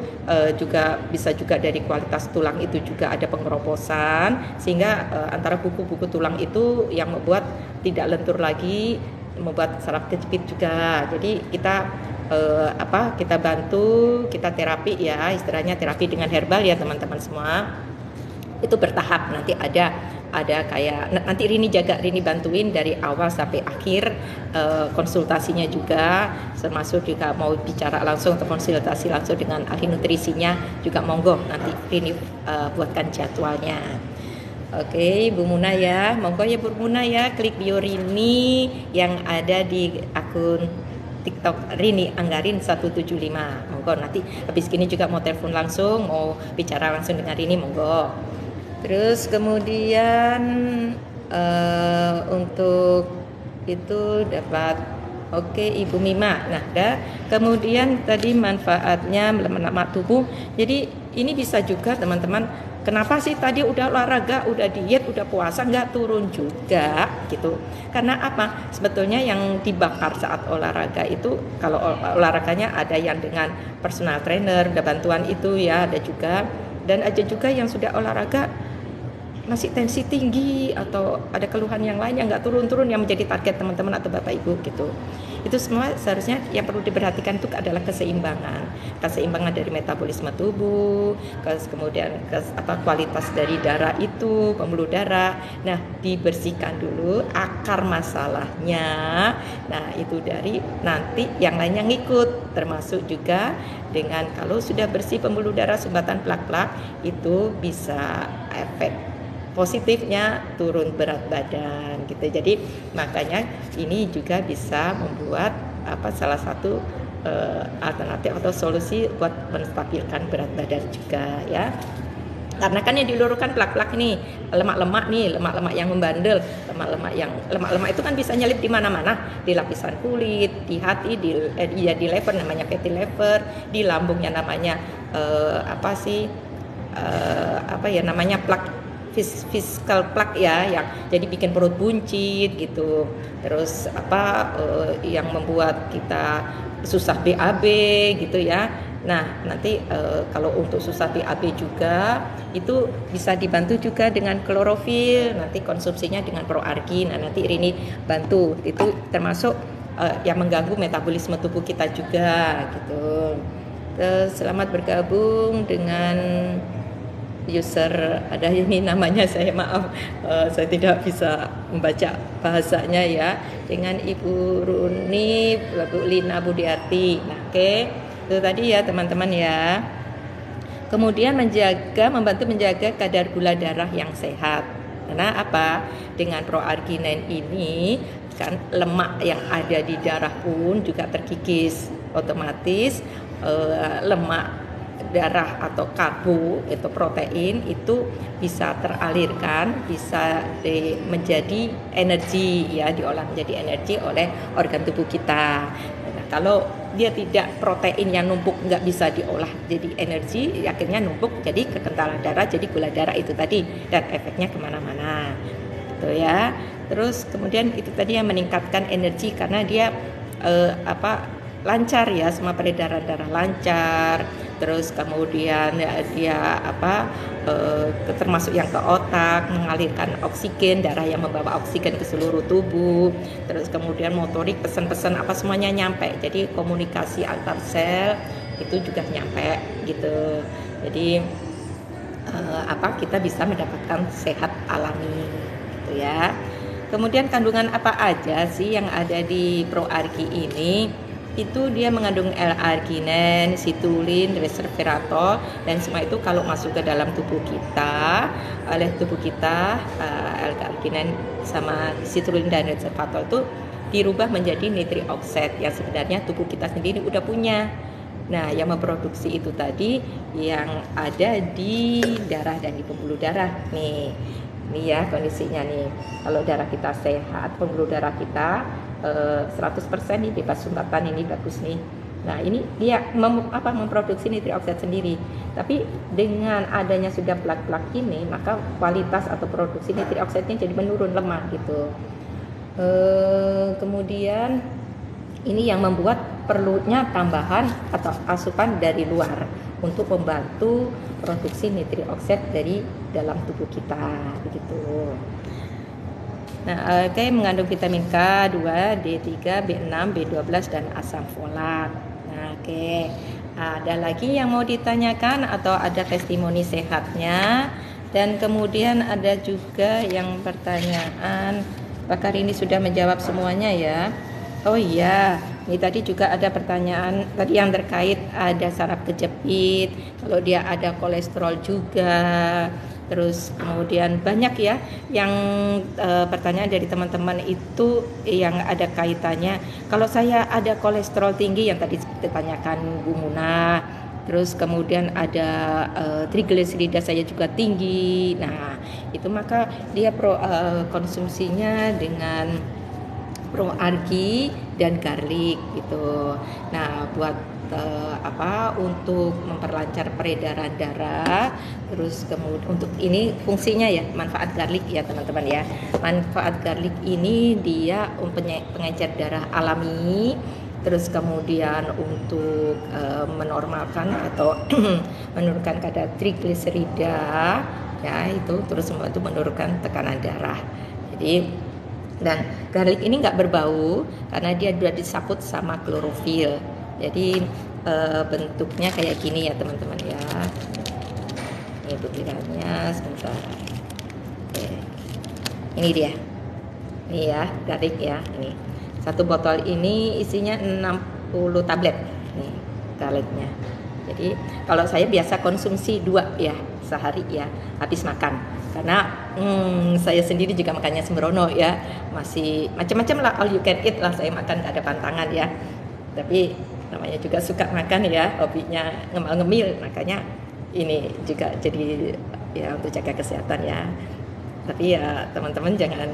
juga bisa juga dari kualitas tulang itu juga ada pengeroposan sehingga antara buku-buku tulang itu yang membuat tidak lentur lagi, membuat saraf kejepit juga. Jadi kita kita bantu, kita terapi ya, istilahnya terapi dengan herbal ya teman-teman semua. Itu bertahap, nanti ada kayak nanti Rini bantuin dari awal sampai akhir, konsultasinya juga, termasuk juga mau bicara langsung atau konsultasi langsung dengan ahli nutrisinya juga monggo nanti Rini buatkan jadwalnya. Oke, Bu Muna ya, monggo ya Bu Muna ya, klik bio Rini yang ada di akun TikTok Rini Anggarin 175. Monggo nanti habis gini juga mau telepon langsung, mau bicara langsung dengan Rini monggo. Terus kemudian untuk itu dapat oke Ibu Mima. Nah, kemudian tadi manfaatnya lemak tubuh. Jadi ini bisa juga teman-teman. Kenapa sih tadi udah olahraga, udah diet, udah puasa nggak turun juga gitu? Karena apa? Sebetulnya yang dibakar saat olahraga itu kalau olahraganya ada yang dengan personal trainer, ada bantuan itu ya, ada juga, dan ada juga yang sudah olahraga masih tensi tinggi atau ada keluhan yang lain yang nggak turun-turun yang menjadi target teman-teman atau Bapak Ibu gitu. Itu semua seharusnya yang perlu diperhatikan itu adalah keseimbangan dari metabolisme tubuh, kemudian kualitas dari darah itu, pembuluh darah. Nah, dibersihkan dulu akar masalahnya. Nah, itu dari nanti yang lainnya ngikut, termasuk juga dengan kalau sudah bersih pembuluh darah, sumbatan plak-plak itu bisa efek positifnya turun berat badan gitu. Jadi makanya ini juga bisa membuat salah satu alternatif atau solusi buat menstabilkan berat badan juga ya. Karena kan yang diluruskan plak-plak nih, lemak-lemak yang membandel, lemak-lemak itu kan bisa nyelip di mana-mana, di lapisan kulit, di hati, di liver namanya fatty liver, di lambungnya namanya namanya plak fiskal plak ya, yang jadi bikin perut buncit gitu. Terus yang membuat kita susah BAB gitu ya. Nah, nanti kalau untuk susah BAB juga itu bisa dibantu juga dengan klorofil, nanti konsumsinya dengan proargi. Nah, nanti Rini bantu. Itu termasuk yang mengganggu metabolisme tubuh kita juga gitu. Selamat bergabung dengan user, ada ini namanya, saya maaf, saya tidak bisa membaca bahasanya ya, dengan Ibu Runi, Bu Lina Budiarti. Nah, oke, itu tadi ya teman-teman ya. Kemudian membantu menjaga kadar gula darah yang sehat. Karena apa? Dengan proarginen ini kan lemak yang ada di darah pun juga terkikis, otomatis lemak darah atau karbo atau protein itu bisa teralirkan, bisa menjadi energi ya, diolah menjadi energi oleh organ tubuh kita. Nah, kalau dia tidak, protein yang numpuk nggak bisa diolah jadi energi, akhirnya numpuk jadi kekentalan darah, jadi gula darah itu tadi, dan efeknya kemana-mana gitu ya. Terus kemudian itu tadi yang meningkatkan energi karena dia lancar ya, semua peredaran darah lancar. Terus kemudian dia termasuk yang ke otak, mengalirkan oksigen, darah yang membawa oksigen ke seluruh tubuh. Terus kemudian motorik, pesan-pesan apa semuanya nyampe. Jadi komunikasi antar sel itu juga nyampe gitu. Jadi kita bisa mendapatkan sehat alami gitu ya. Kemudian kandungan apa aja sih yang ada di proargi ini? Itu dia mengandung L-arginen, situlin, resveratrol, dan semua itu kalau masuk ke dalam tubuh kita, oleh tubuh kita, L-arginen sama situlin dan resveratrol itu dirubah menjadi nitric oxide yang sebenarnya tubuh kita sendiri udah punya. Nah, yang memproduksi itu tadi yang ada di darah dan di pembuluh darah nih. Ini ya kondisinya nih. Kalau darah kita sehat, pembuluh darah kita 100% nih bebas sumbatan, ini bagus nih. Nah, ini dia memproduksi nitric oxide sendiri. Tapi dengan adanya sudah plak-plak ini, maka kualitas atau produksi nitric oxide-nya jadi menurun, lemah gitu. Kemudian ini yang membuat perlunya tambahan atau asupan dari luar untuk membantu produksi nitric oxide dari dalam tubuh kita begitu. Nah, mengandung vitamin K, 2, D3, B6, B12 dan asam folat. Nah, ada lagi yang mau ditanyakan atau ada testimoni sehatnya? Dan kemudian ada juga yang pertanyaan, apakah ini sudah menjawab semuanya ya? Oh iya, ini tadi juga ada pertanyaan tadi yang terkait ada saraf kejepit, kalau dia ada kolesterol juga. Terus kemudian banyak ya yang pertanyaan dari teman-teman itu yang ada kaitannya. Kalau saya ada kolesterol tinggi yang tadi ditanyakan Bu Muna, terus kemudian ada trigliserida saya juga tinggi. Nah, itu maka dia konsumsinya dengan proargi dan garlic gitu. Nah, buat untuk memperlancar peredaran darah, terus kemudian untuk ini fungsinya ya, manfaat garlic ya teman-teman ya. Manfaat garlic ini dia pengencer darah alami, terus kemudian untuk menormalkan atau menurunkan kadar trigliserida ya, itu terus membantu menurunkan tekanan darah. Jadi, dan garlic ini nggak berbau karena dia sudah disangkut sama klorofil. Jadi bentuknya kayak gini ya teman-teman ya. Ini butirannya sebentar. Ini dia. Ini ya garlic ya. Ini satu botol ini isinya 60 tablet. Nih garlicnya. Jadi kalau saya biasa konsumsi 2 ya sehari ya habis makan. Karena saya sendiri juga makannya sembrono ya, masih macam-macam lah, all you can eat lah saya makan, gak ada pantangan ya. Tapi namanya juga suka makan ya, hobinya ngemil-ngemil, makanya ini juga jadi ya untuk jaga kesehatan ya. Tapi ya teman-teman jangan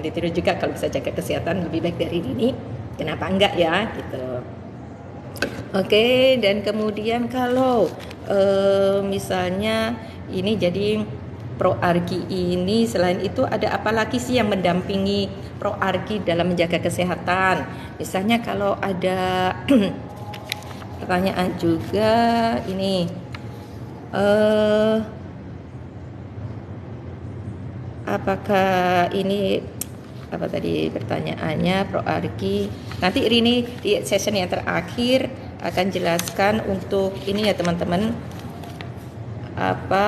ditiru juga, kalau bisa jaga kesehatan lebih baik dari ini, kenapa enggak ya gitu. Oke, dan kemudian kalau misalnya ini jadi proargi ini, selain itu ada apa lagi sih yang mendampingi proargi dalam menjaga kesehatan? Misalnya kalau ada pertanyaan juga ini, apakah ini apa tadi pertanyaannya proargi? Nanti ini di session yang terakhir akan jelaskan untuk ini ya teman-teman, apa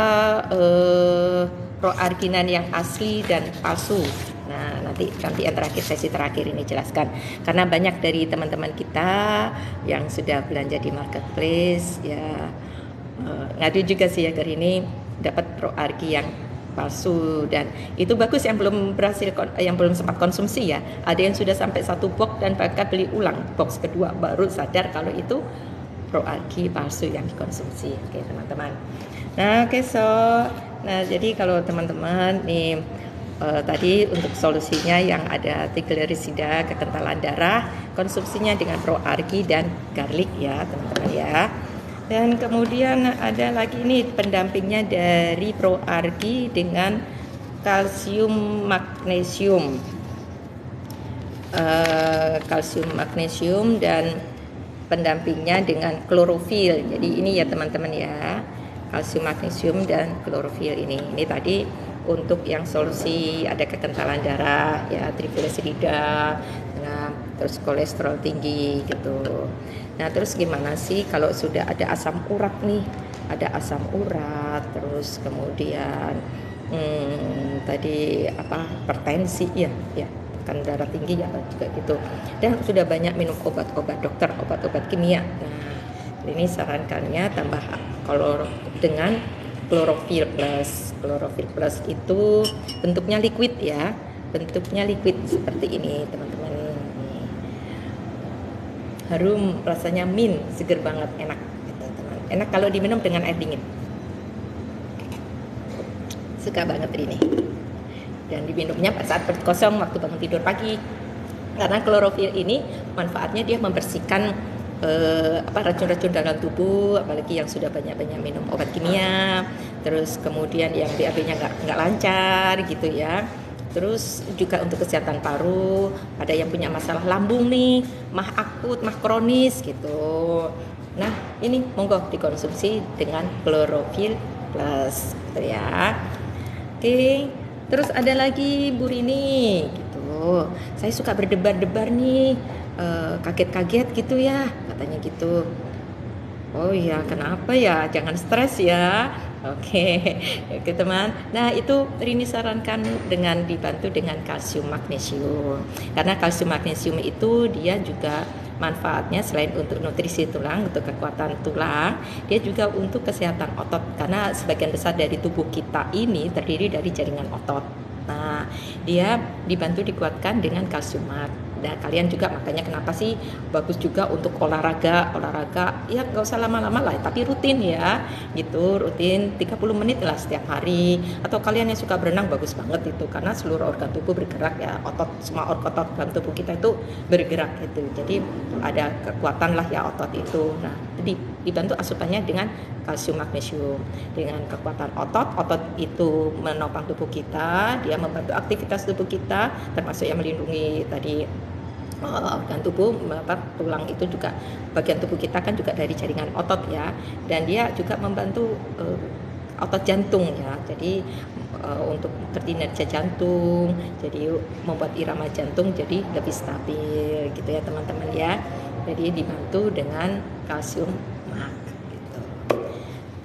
proarginan yang asli dan palsu. Nah, nanti yang terakhir, sesi terakhir ini jelaskan. Karena banyak dari teman-teman kita yang sudah belanja di marketplace ya, ngadu juga sih agar ini dapat proargi yang palsu, dan itu bagus yang belum berhasil, yang belum sempat konsumsi ya. Ada yang sudah sampai 1 box dan bahkan beli ulang box kedua baru sadar kalau itu proargi palsu yang dikonsumsi. Oke teman-teman. Nah nah jadi kalau teman-teman nih tadi untuk solusinya yang ada triglycerida, kekentalan darah, konsumsinya dengan proargi dan garlic ya teman-teman ya. Dan kemudian ada lagi ini pendampingnya dari proargi dengan kalsium magnesium, dan pendampingnya dengan klorofil. Jadi ini ya teman-teman ya, kalsium magnesium dan klorofil ini tadi untuk yang solusi ada kekentalan darah ya, triglycerida, nah terus kolesterol tinggi gitu. Nah terus gimana sih kalau sudah ada asam urat nih, ada asam urat, terus kemudian tadi hipertensi ya kan darah tinggi ya juga gitu, dan sudah banyak minum obat-obat dokter, obat-obat kimia. Nah ini sarankannya tambah dengan klorofil plus. Klorofil plus itu bentuknya liquid ya, bentuknya liquid seperti ini teman-teman. Harum, rasanya mint, seger banget, enak teman-teman. Enak kalau diminum dengan air dingin. Suka banget ini. Dan diminumnya saat perut kosong waktu bangun tidur pagi. Karena klorofil ini manfaatnya dia membersihkan racun-racun dalam tubuh, apalagi yang sudah banyak-banyak minum obat kimia, terus kemudian yang BAB-nya nggak lancar gitu ya. Terus juga untuk kesehatan paru, ada yang punya masalah lambung nih, mah akut, mah kronis gitu. Nah ini monggo dikonsumsi dengan klorofil plus gitu ya. Oke. Terus ada lagi Bu Rini gitu, saya suka berdebar-debar nih, kaget-kaget gitu ya katanya gitu. Oh iya, kenapa ya? Jangan stres ya. Oke teman. Nah itu Rini sarankan dengan dibantu dengan kalsium magnesium, karena kalsium magnesium itu dia juga manfaatnya selain untuk nutrisi tulang, untuk kekuatan tulang, dia juga untuk kesehatan otot, karena sebagian besar dari tubuh kita ini terdiri dari jaringan otot. Nah dia dibantu dikuatkan dengan kalsium mag. Nah kalian juga makanya kenapa sih bagus juga untuk olahraga ya, nggak usah lama-lama lah tapi rutin ya gitu, rutin 30 menit lah setiap hari. Atau kalian yang suka berenang, bagus banget itu karena seluruh organ tubuh bergerak ya, otot, semua otot dalam tubuh kita itu bergerak gitu, jadi ada kekuatan lah ya otot itu. Nah dibantu asupannya dengan kalsium magnesium, dengan kekuatan otot itu menopang tubuh kita, dia membantu aktivitas tubuh kita termasuk yang melindungi tadi organ tubuh, tulang itu juga bagian tubuh kita kan juga dari jaringan otot ya, dan dia juga membantu otot jantung ya, jadi untuk kinerja jantung, jadi membuat irama jantung jadi lebih stabil gitu ya teman-teman ya. Jadi dibantu dengan kalsium mag gitu.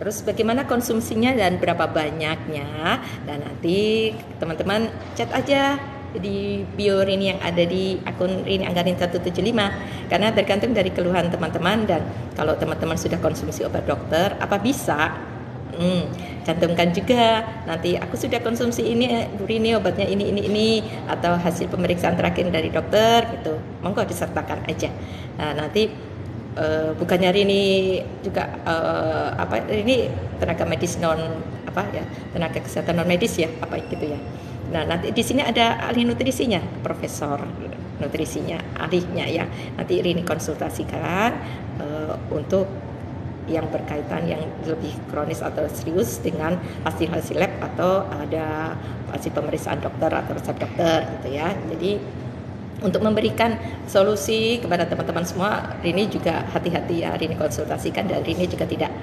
Terus bagaimana konsumsinya dan berapa banyaknya, dan nanti teman-teman chat aja di bio Rini yang ada di akun Rini Anggarin 175, karena tergantung dari keluhan teman-teman. Dan kalau teman-teman sudah konsumsi obat dokter, apa bisa cantumkan juga nanti aku sudah konsumsi ini Bu Rini obatnya ini, atau hasil pemeriksaan terakhir dari dokter gitu, monggo disertakan aja. Nah nanti bukannya Rini juga ini tenaga medis tenaga kesehatan non medis ya gitu ya. Nah nanti di sini ada ahli nutrisinya, profesor nutrisinya, ahlinya ya. Nanti Rini konsultasikan untuk yang berkaitan yang lebih kronis atau serius dengan hasil-hasil lab atau ada hasil pemeriksaan dokter atau resep dokter gitu ya. Jadi untuk memberikan solusi kepada teman-teman semua, Rini juga hati-hati ya, Rini konsultasikan, dan Rini juga tidak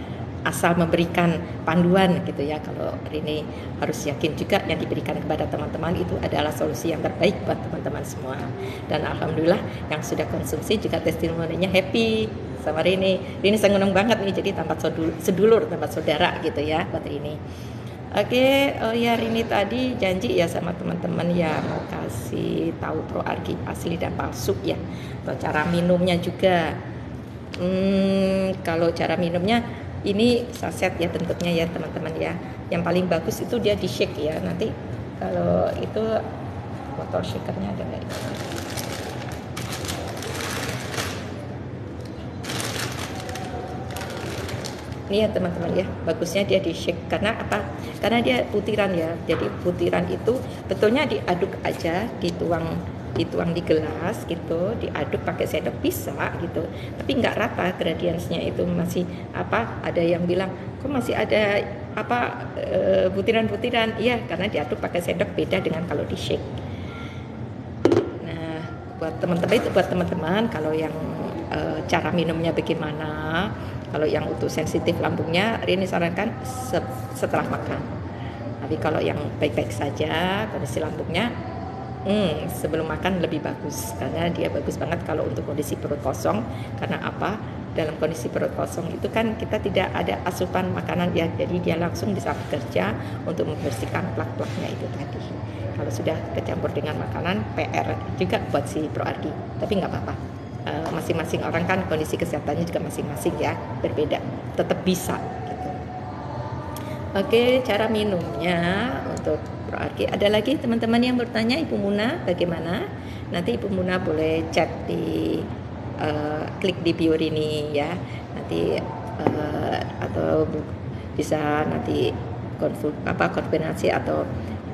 asal memberikan panduan gitu ya. Kalau Rini harus yakin juga yang diberikan kepada teman-teman itu adalah solusi yang terbaik buat teman-teman semua. Dan alhamdulillah yang sudah konsumsi juga testimoninya happy sama Rini. Rini seneng banget nih, jadi tambah sedulur, tambah saudara gitu ya buat Rini. Oke, ya Rini tadi janji ya sama teman-teman ya mau kasih tahu ProArgi asli dan palsu ya, atau cara minumnya juga. Kalau cara minumnya ini saset ya bentuknya ya teman-teman ya. Yang paling bagus itu dia di shake ya. Nanti kalau itu botol shakernya ada nggak? Ini ya teman-teman ya, bagusnya dia di shake. Karena apa? Karena dia putiran ya. Jadi putiran itu betulnya diaduk aja, dituang di gelas gitu, diaduk pakai sendok bisa gitu, tapi nggak rata gradiensnya itu, masih apa, ada yang bilang kok masih ada apa butiran-butiran. Iya, karena diaduk pakai sendok, beda dengan kalau di shake. Nah, buat teman-teman kalau yang cara minumnya bagaimana, kalau yang untuk sensitif lambungnya Rini sarankan setelah makan. Tapi kalau yang baik-baik saja kondisi lambungnya sebelum makan lebih bagus, karena dia bagus banget kalau untuk kondisi perut kosong. Karena apa? Dalam kondisi perut kosong itu kan kita tidak ada asupan makanan ya, jadi dia langsung bisa bekerja untuk membersihkan plak-plaknya itu tadi. Kalau sudah kecampur dengan makanan, PR juga buat si ProArgi, tapi nggak apa-apa. Masing-masing orang kan kondisi kesehatannya juga masing-masing ya, berbeda, tetap bisa gitu. Oke, cara minumnya untuk ProArgi. Ada lagi teman-teman yang bertanya, Ibu Muna bagaimana? Nanti Ibu Muna boleh chat di klik di bio Rini ya. Nanti atau bisa nanti konfirmasi atau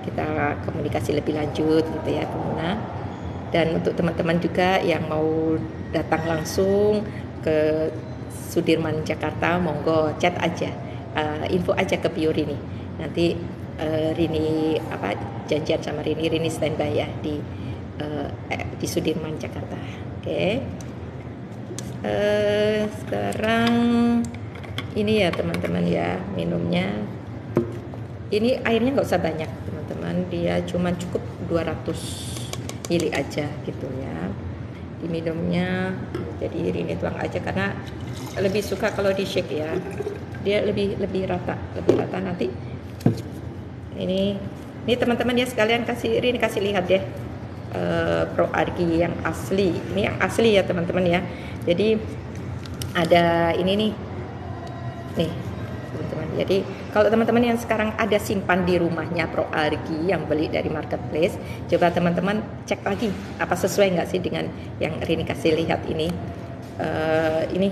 kita komunikasi lebih lanjut gitu ya Ibu Muna. Dan untuk teman-teman juga yang mau datang langsung ke Sudirman Jakarta, monggo chat aja, info aja ke bio Rini. Nanti Rini janjian sama Rini standby ya di Sudirman Jakarta. Oke. Sekarang ini ya teman-teman ya, minumnya ini airnya nggak usah banyak teman-teman, dia cuma cukup 200 ml aja gitu ya diminumnya. Jadi Rini tuang aja karena lebih suka kalau di shake ya, dia lebih rata nanti. Ini teman-teman ya sekalian, Rini kasih lihat deh ProArgi yang asli. Ini yang asli ya teman-teman ya. Jadi ada ini nih teman-teman. Jadi kalau teman-teman yang sekarang ada simpan di rumahnya ProArgi yang beli dari marketplace, coba teman-teman cek lagi apa sesuai nggak sih dengan yang Rini kasih lihat ini. Ini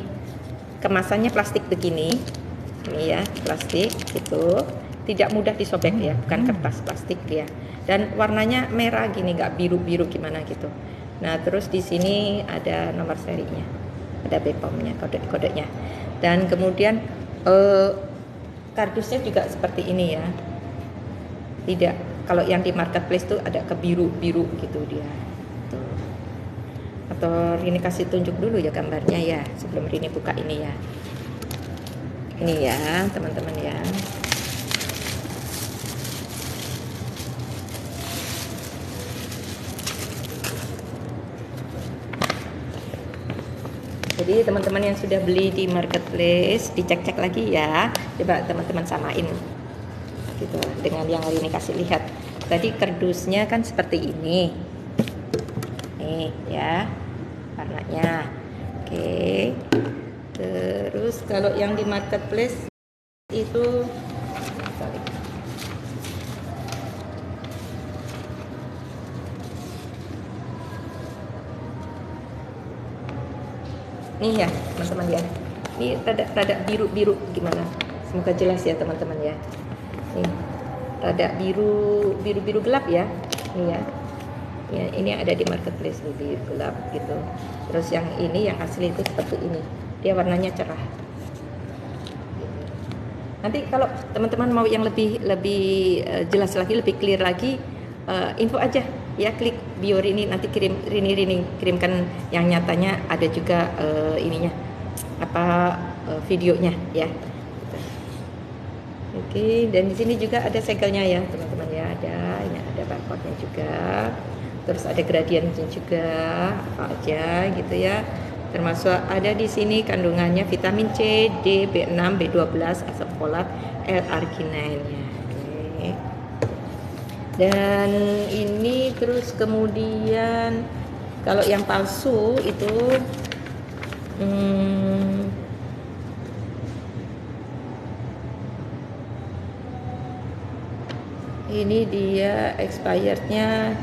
kemasannya plastik begini, ini ya plastik gitu. Tidak mudah disobek ya, bukan kertas plastik dia. Dan warnanya merah gini, nggak biru-biru gimana gitu. Nah terus di sini ada nomor serinya, ada BPOM-nya, kode-kodenya. Dan kemudian kardusnya juga seperti ini ya. Tidak, kalau yang di marketplace tuh ada kebiru-biru gitu dia. Tuh. Atau Rini kasih tunjuk dulu ya gambarnya ya, sebelum Rini buka ini ya. Ini ya teman-teman ya. Jadi teman-teman yang sudah beli di marketplace dicek-cek lagi ya, coba teman-teman samain gitu dengan yang hari ini kasih lihat. Tadi kardusnya kan seperti ini nih ya warnanya. Oke, terus kalau yang di marketplace itu nih ya teman-teman ya, ini rada biru gimana, semoga jelas ya teman-teman ya. Nih rada biru gelap ya, nih ya. Ya ini ada di marketplace nih, biru gelap gitu. Terus yang ini yang asli itu seperti ini, dia warnanya cerah. Nanti kalau teman-teman mau yang lebih jelas lagi, lebih clear lagi, info aja ya, klik bio Rini, nanti Rini kirimkan yang nyatanya, ada juga ininya videonya ya. Oke, dan di sini juga ada segelnya ya teman-teman ya, ini ada barcode-nya juga, terus ada gradiennya juga, apa aja gitu ya. Termasuk ada di sini kandungannya vitamin C, D, B6, B12, asam folat, L-arginine-nya. Oke. Dan ini terus kemudian kalau yang palsu itu ini dia expirednya,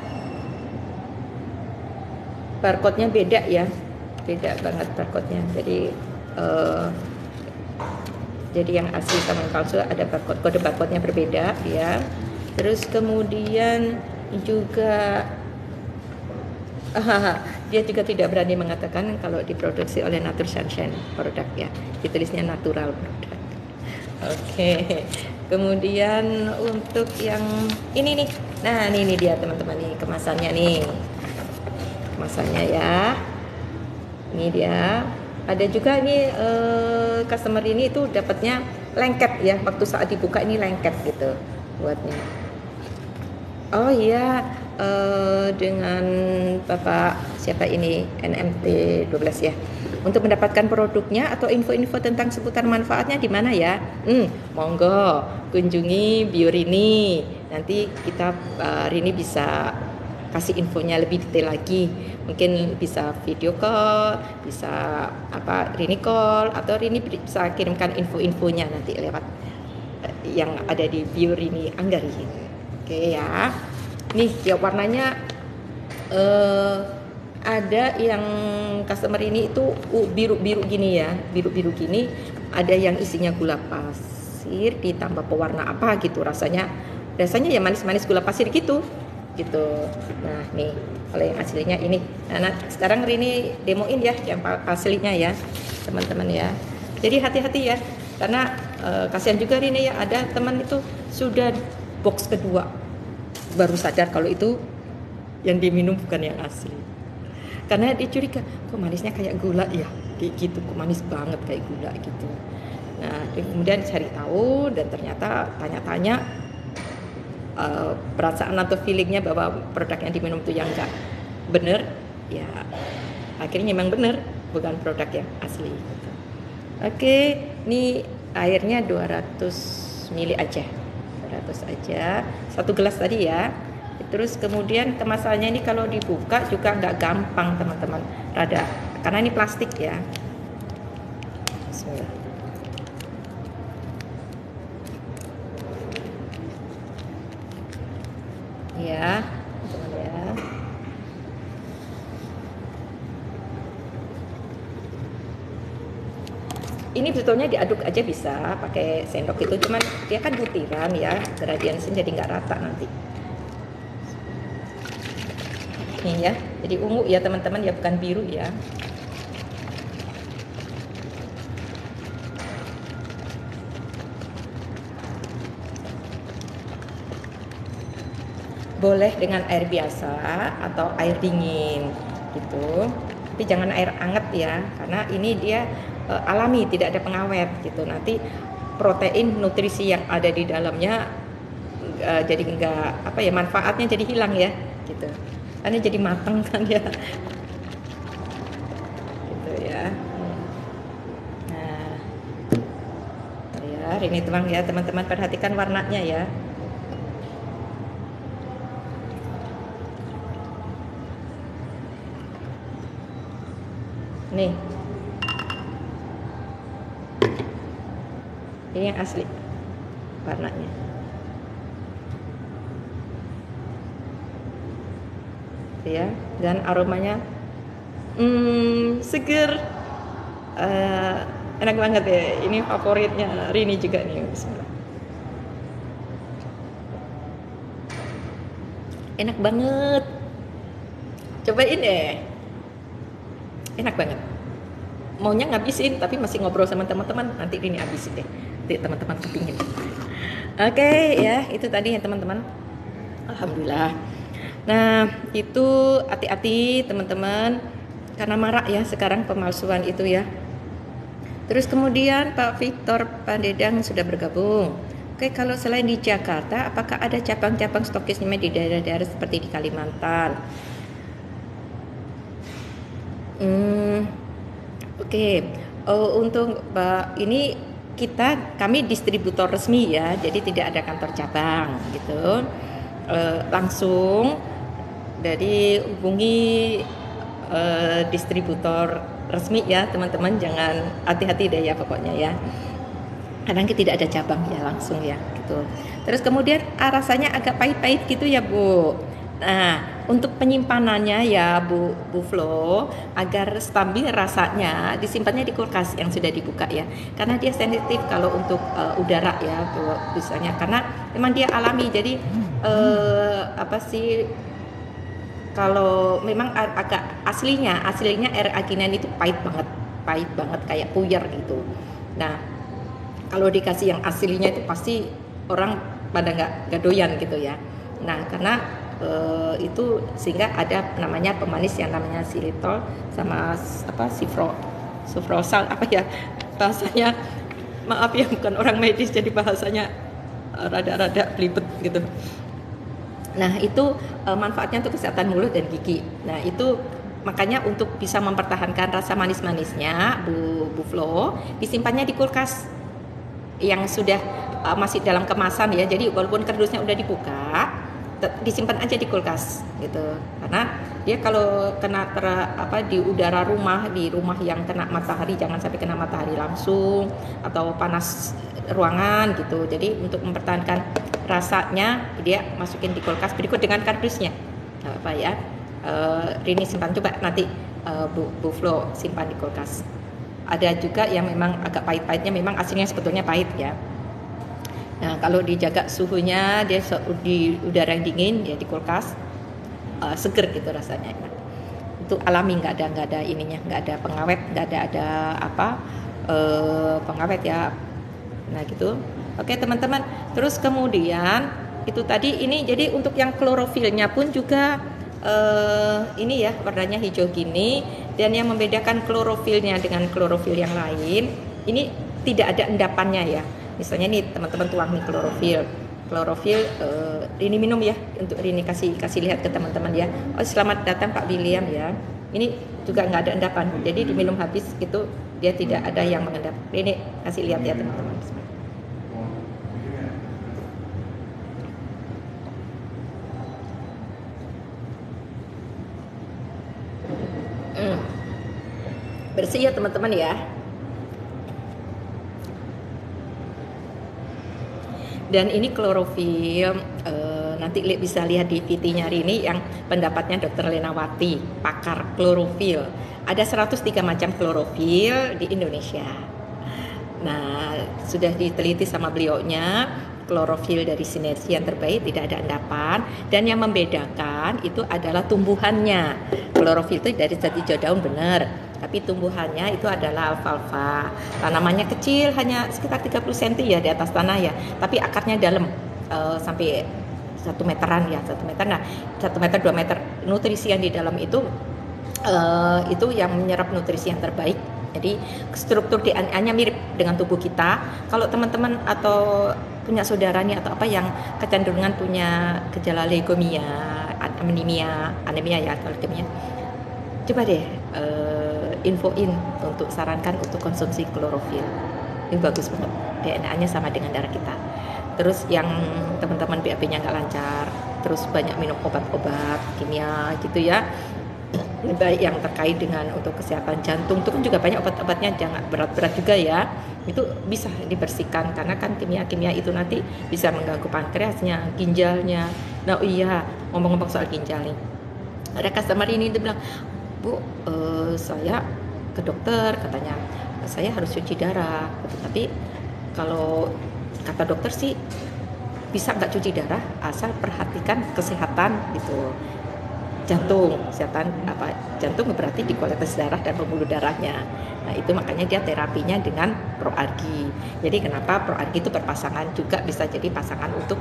barcode-nya beda ya, beda banget barcode-nya. Jadi yang asli sama yang palsu ada barcode, kode barcode-nya berbeda ya. Terus kemudian juga dia juga tidak berani mengatakan kalau diproduksi oleh Nature Sunshine produk ya, ditulisnya natural produk. Oke. Kemudian untuk yang ini nih, nah ini dia teman-teman nih kemasannya nih, kemasannya ya. Ini dia. Ada juga nih customer ini itu dapatnya lengket ya, waktu saat dibuka ini lengket gitu buatnya. Oh iya, dengan Bapak siapa ini, NMT 12 ya. Untuk mendapatkan produknya atau info-info tentang seputar manfaatnya di mana ya? Monggo kunjungi Bio Rini. Nanti kita Rini bisa kasih infonya lebih detail lagi. Mungkin bisa video call, bisa Rini call, atau Rini bisa kirimkan info-infonya nanti lewat yang ada di Bio Rini Anggarin. Oke ya. Nih ya warnanya ada yang customer ini itu biru-biru gini ya, biru-biru gini. Ada yang isinya gula pasir ditambah pewarna apa gitu, rasanya ya manis-manis gula pasir gitu. Nah nih kalau yang aslinya ini. Nah sekarang Rini demoin ya yang aslinya ya teman-teman ya. Jadi hati-hati ya, karena kasihan juga Rini ya, ada teman itu sudah box kedua baru sadar kalau itu yang diminum bukan yang asli. Karena dia curiga, kok manisnya kayak gula ya, kayak gitu, kok manis banget kayak gula gitu. Nah kemudian cari tahu dan ternyata tanya-tanya perasaan atau feelingnya bahwa produk yang diminum itu yang enggak bener, ya akhirnya memang bener, bukan produk yang asli. Oke, ini airnya 200 ml aja, 200 aja, 1 gelas tadi ya. Terus kemudian kemasannya ini kalau dibuka juga nggak gampang teman-teman, rada karena ini plastik ya. Bismillah. Ya, teman ya. Ini sebetulnya diaduk aja bisa pakai sendok itu, cuman dia kan butiran ya, gradiensinya jadi nggak rata nanti. Nih ya, jadi ungu ya teman-teman ya, bukan biru ya. Boleh dengan air biasa atau air dingin gitu, tapi jangan air hangat ya, karena ini dia alami, tidak ada pengawet gitu. Nanti protein nutrisi yang ada di dalamnya jadi enggak manfaatnya jadi hilang ya gitu. Karena jadi matang kan ya. Gitu ya. Nah. Ya, ini tuang ya teman-teman, perhatikan warnanya ya. Nih. Ini yang asli warnanya. Ya, dan aromanya seger, enak banget ya. Ini favoritnya Rini juga nih. Bismillah. Enak banget, cobain deh, enak banget. Maunya ngabisin tapi masih ngobrol sama teman-teman, nanti Rini habisin deh, nanti teman-teman kepingin. Oke ya, itu tadi ya teman-teman. Alhamdulillah. Nah itu hati-hati teman-teman, karena marak ya sekarang pemalsuan itu ya. Terus kemudian Pak Victor Pandedang sudah bergabung. Oke, kalau selain di Jakarta, apakah ada cabang-cabang stokisme di daerah-daerah seperti di Kalimantan? Hmm, oke. Untuk ini kami distributor resmi ya, jadi tidak ada kantor cabang gitu. Langsung dari hubungi distributor resmi ya teman-teman, jangan hati-hati deh ya pokoknya ya. Kadang tidak ada cabang ya langsung ya gitu. Terus kemudian rasanya agak pahit-pahit gitu ya Bu. Nah, untuk penyimpanannya ya Bu Flo, agar stabil rasanya disimpannya di kulkas yang sudah dibuka ya. Karena dia sensitif kalau untuk udara ya Bu, misalnya karena memang dia alami. Jadi apa sih, kalau memang agak aslinya air aginan itu pahit banget kayak puyer gitu. Nah, kalau dikasih yang aslinya itu pasti orang pada nggak doyan gitu ya. Nah, karena itu sehingga ada namanya pemanis yang namanya xylitol sama sufrosal apa ya bahasanya, maaf ya bukan orang medis jadi bahasanya rada-rada belibet gitu. Nah, itu manfaatnya untuk kesehatan mulut dan gigi. Nah, itu makanya untuk bisa mempertahankan rasa manis-manisnya Bu Flo, disimpannya di kulkas yang sudah masih dalam kemasan ya. Jadi walaupun kardusnya udah dibuka, disimpan aja di kulkas gitu. Karena dia kalau kena di udara rumah, di rumah yang kena matahari, jangan sampai kena matahari langsung atau panas ruangan gitu. Jadi untuk mempertahankan rasanya dia masukin di kulkas berikut dengan kardusnya. Apa ya? Rini simpan coba nanti Bu Flo simpan di kulkas. Ada juga yang memang agak pahit-pahitnya, memang aslinya sebetulnya pahit ya. Nah, kalau dijaga suhunya dia di udara yang dingin ya di kulkas, seger gitu rasanya. Nah, itu alami, nggak ada ininya, nggak ada pengawet, nggak ada pengawet ya. Nah gitu. Oke teman-teman. Terus kemudian itu tadi ini jadi untuk yang klorofilnya pun juga ini ya warnanya hijau gini, dan yang membedakan klorofilnya dengan klorofil yang lain ini tidak ada endapannya ya. Misalnya nih teman-teman tuang nih klorofil Rini minum ya, untuk Rini kasih lihat ke teman-teman ya. Oh selamat datang Pak William ya. Ini juga nggak ada endapan, jadi diminum habis itu dia tidak ada yang mengendap. Rini kasih lihat ya teman-teman. Bersih ya teman-teman ya. Dan ini klorofil, nanti bisa lihat di VT-nya Rini yang pendapatnya Dr. Lenawati, pakar klorofil. Ada 103 macam klorofil di Indonesia. Nah, sudah diteliti sama beliaunya, klorofil dari sinergi yang terbaik, tidak ada endapan, dan yang membedakan itu adalah tumbuhannya. Klorofil itu dari zat hijau daun benar, tapi tumbuhannya itu adalah alfalfa. Tanamannya kecil, hanya sekitar 30 cm ya di atas tanah ya, tapi akarnya dalam sampai 1 meteran ya, 1 meter. Nah, 1 meter 2 meter. Nutrisi yang di dalam itu yang menyerap nutrisi yang terbaik. Jadi struktur DNA-nya mirip dengan tubuh kita. Kalau teman-teman atau punya saudara nih atau apa yang kecenderungan punya gejala leukemia, anemia ya, atau leukemia, coba deh infoin untuk sarankan untuk konsumsi klorofil. Ini bagus banget, DNA-nya sama dengan darah kita. Terus yang teman-teman BAB-nya nggak lancar, terus banyak minum obat-obat kimia gitu ya, baik yang terkait dengan untuk kesehatan jantung itu kan juga banyak obat-obatnya, jangan berat-berat juga ya, itu bisa dibersihkan karena kan kimia-kimia itu nanti bisa mengganggu pankreasnya, ginjalnya. Nah iya, ngomong-ngomong soal ginjal nih, ada customer ini dia bilang, Bu, saya ke dokter katanya saya harus cuci darah, tapi kalau kata dokter sih bisa nggak cuci darah asal perhatikan kesehatan gitu. Jantung berarti di kualitas darah dan pembuluh darahnya. Nah itu makanya dia terapinya dengan ProArgi. Jadi kenapa ProArgi itu berpasangan juga, bisa jadi pasangan untuk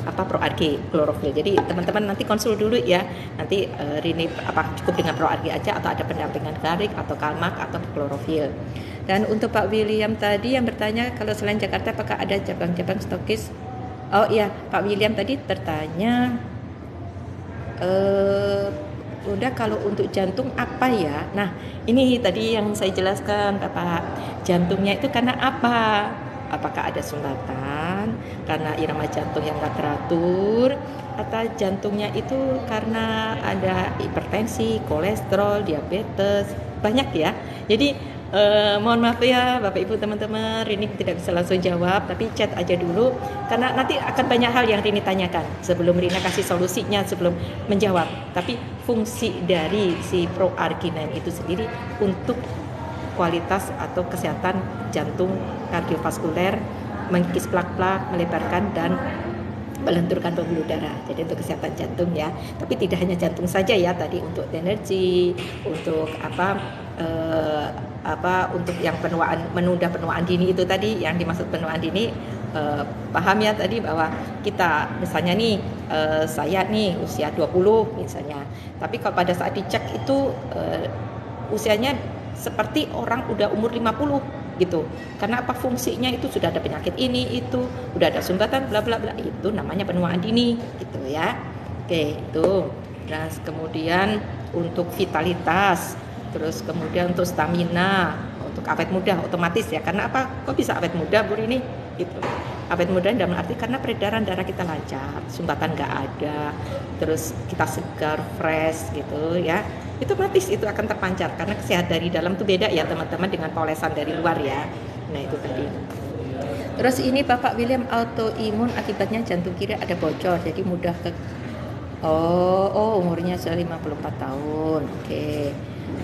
ProArgi klorofil. Jadi teman-teman nanti konsul dulu ya. Nanti Rini cukup dengan ProArgi aja atau ada pendampingan garik atau kalmak atau klorofil. Dan untuk Pak William tadi yang bertanya kalau selain Jakarta apakah ada cabang-cabang stokis? Oh iya, Pak William tadi tertanya udah kalau untuk jantung apa ya? Nah, ini tadi yang saya jelaskan Bapak. Jantungnya itu karena apa? Apakah ada sumbatan karena irama jantung yang nggak teratur, atau jantungnya itu karena ada hipertensi, kolesterol, diabetes, banyak ya. Jadi mohon maaf ya Bapak Ibu teman-teman, Rini tidak bisa langsung jawab, tapi chat aja dulu karena nanti akan banyak hal yang Rini tanyakan sebelum Rini kasih solusinya, sebelum menjawab. Tapi fungsi dari si proarginine itu sendiri untuk kualitas atau kesehatan jantung kardiovaskuler, mengikis plak-plak, melebarkan dan melenturkan pembuluh darah. Jadi untuk kesehatan jantung ya. Tapi tidak hanya jantung saja ya, tadi untuk energi, untuk untuk yang penuaan, menunda penuaan dini itu tadi, yang dimaksud penuaan dini paham ya tadi bahwa kita misalnya nih saya nih usia 20 misalnya. Tapi kalau pada saat dicek itu usianya seperti orang udah umur 50 gitu. Karena apa, fungsinya itu sudah ada penyakit ini itu, udah ada sumbatan bla bla bla, itu namanya penuaan dini gitu ya. Oke, itu. Dan kemudian untuk vitalitas, terus kemudian untuk stamina, untuk awet muda otomatis ya. Karena apa? Kok bisa awet muda Bu Rini? Gitu. Awet muda dalam arti karena peredaran darah kita lancar, sumbatan nggak ada, terus kita segar, fresh gitu ya. Itu otomatis itu akan terpancar karena kesehatan dari dalam itu beda ya teman-teman dengan polesan dari luar ya. Nah itu tadi. Terus ini Bapak William, autoimun akibatnya jantung kiri ada bocor jadi mudah ke umurnya sudah 54 tahun. Oke.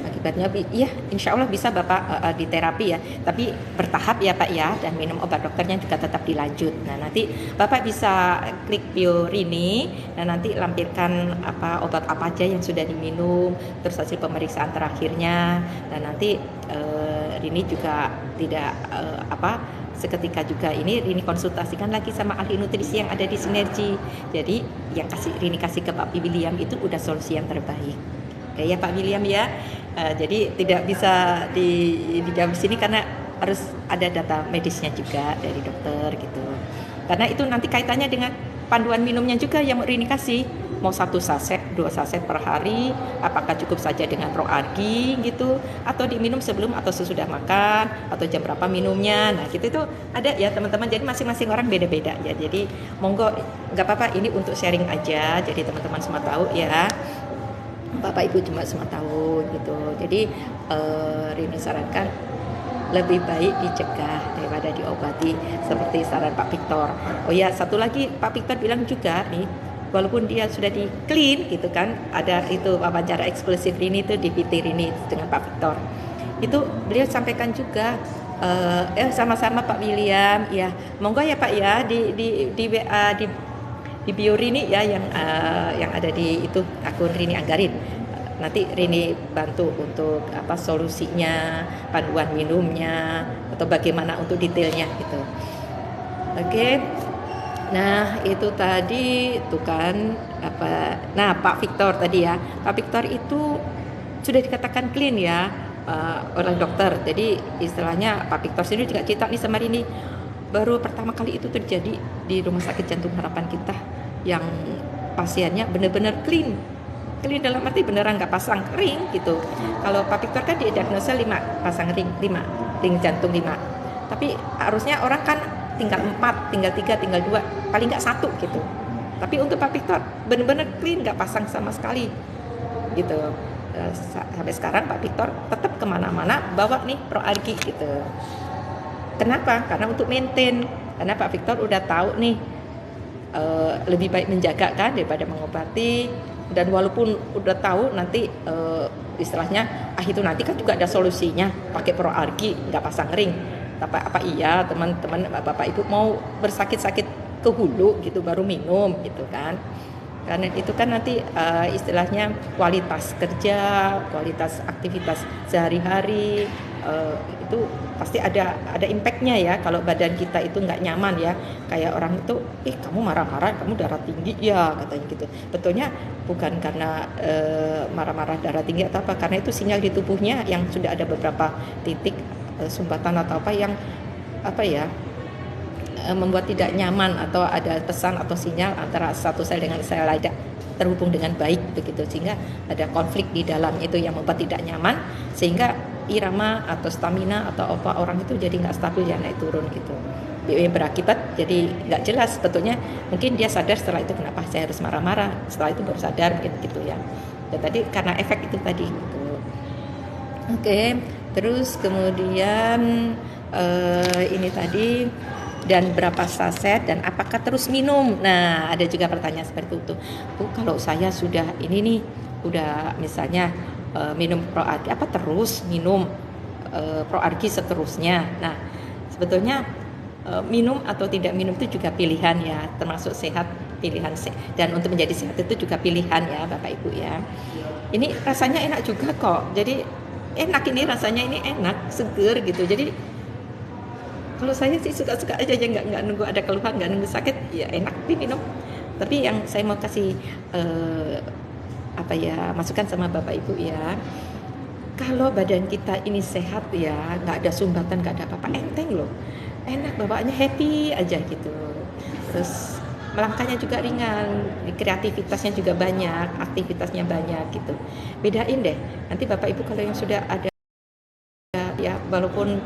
Akibatnya iya insya Allah bisa Bapak di terapi ya, tapi bertahap ya Pak ya, dan minum obat dokternya juga tetap dilanjut. Nah nanti Bapak bisa klik bio Rini dan nanti lampirkan obat apa aja yang sudah diminum, terus hasil pemeriksaan terakhirnya, dan nanti Rini juga tidak seketika juga ini Rini konsultasikan lagi sama ahli nutrisi yang ada di Sinergi. Jadi yang Rini kasih ke Pak William itu udah solusi yang terbaik. Oke ya Pak William ya. Jadi tidak bisa dijawab di sini karena harus ada data medisnya juga dari dokter gitu. Karena itu nanti kaitannya dengan panduan minumnya juga yang Rini kasih. Mau 1 saset, 2 saset per hari, apakah cukup saja dengan proargi gitu, atau diminum sebelum atau sesudah makan, atau jam berapa minumnya. Nah gitu itu ada ya teman-teman. Jadi masing-masing orang beda-beda ya. Jadi monggo nggak apa-apa, ini untuk sharing aja. Jadi teman-teman semua tahu ya. Bapak Ibu cuma semua tahu gitu. Jadi Rini sarankan lebih baik dicegah daripada diobati seperti saran Pak Victor. Oh ya, satu lagi Pak Victor bilang juga nih, walaupun dia sudah di clean gitu kan, ada itu wawancara eksklusif Rini itu di PT Rini dengan Pak Victor. Itu beliau sampaikan juga sama-sama Pak William ya. Monggo ya Pak ya di WA di bio Rini ya yang ada di itu akun Rini Anggarin. Nanti Rini bantu untuk solusinya, panduan minumnya, atau bagaimana untuk detailnya gitu. Oke. Nah itu tadi tuh kan Nah Pak Victor tadi ya, Pak Victor itu sudah dikatakan clean ya oleh dokter. Jadi istilahnya Pak Victor sendiri juga cerita nih sama Rini, baru pertama kali itu terjadi di Rumah Sakit Jantung Harapan kita yang pasiennya benar-benar clean dalam arti beneran nggak pasang ring gitu. Kalau Pak Victor kan didiagnosa 5 pasang ring jantung 5. Tapi harusnya orang kan tinggal 4, tinggal 3, tinggal 2, paling nggak 1 gitu. Tapi untuk Pak Victor benar-benar clean, nggak pasang sama sekali gitu. Sampai sekarang Pak Victor tetap kemana-mana bawa nih proargi gitu. Kenapa? Karena untuk maintain. Karena Pak Victor udah tahu nih lebih baik menjaga kan daripada mengobati. Dan walaupun udah tahu nanti istilahnya itu nanti kan juga ada solusinya pakai proargi, nggak pasang ring. Tapi apa iya teman-teman Bapak Ibu mau bersakit-sakit ke hulu gitu baru minum gitu kan? Karena itu kan nanti istilahnya kualitas kerja, kualitas aktivitas sehari-hari itu pasti ada impactnya ya. Kalau badan kita itu nggak nyaman ya, kayak orang itu kamu marah-marah, kamu darah tinggi ya katanya gitu. Betulnya bukan karena marah-marah darah tinggi atau apa, karena itu sinyal di tubuhnya yang sudah ada beberapa titik sumbatan atau apa yang apa ya membuat tidak nyaman atau ada pesan atau sinyal antara satu sel dengan sel lain tidak terhubung dengan baik begitu, sehingga ada konflik di dalam itu yang membuat tidak nyaman, sehingga irama atau stamina atau apa orang itu jadi nggak stabil ya, naik turun gitu. Berakibat jadi nggak jelas sebetulnya, mungkin dia sadar setelah itu kenapa saya harus marah-marah, setelah itu baru sadar gitu ya. Dan tadi karena efek itu tadi gitu. Oke, terus kemudian ini tadi, dan berapa saset dan apakah terus minum. Nah, ada juga pertanyaan seperti itu. Bu, kalau saya sudah ini nih, udah misalnya minum Proargi, apa terus minum Proargi seterusnya. Nah, sebetulnya minum atau tidak minum itu juga pilihan ya, termasuk sehat, pilihan dan untuk menjadi sehat itu juga pilihan ya Bapak Ibu ya. Ini rasanya enak juga kok. Jadi enak, ini rasanya ini enak, seger gitu. Jadi kalau saya sih suka-suka aja, nggak nunggu ada keluhan, nggak nunggu sakit, ya enak diminum. Tapi yang saya mau kasih masukan sama Bapak Ibu ya, kalau badan kita ini sehat ya, nggak ada sumbatan, nggak ada apa-apa, enteng loh, enak, bawaannya happy aja gitu. Terus melangkahnya juga ringan, kreativitasnya juga banyak, aktivitasnya banyak gitu. Bedain deh, nanti Bapak Ibu kalau yang sudah ada ya, walaupun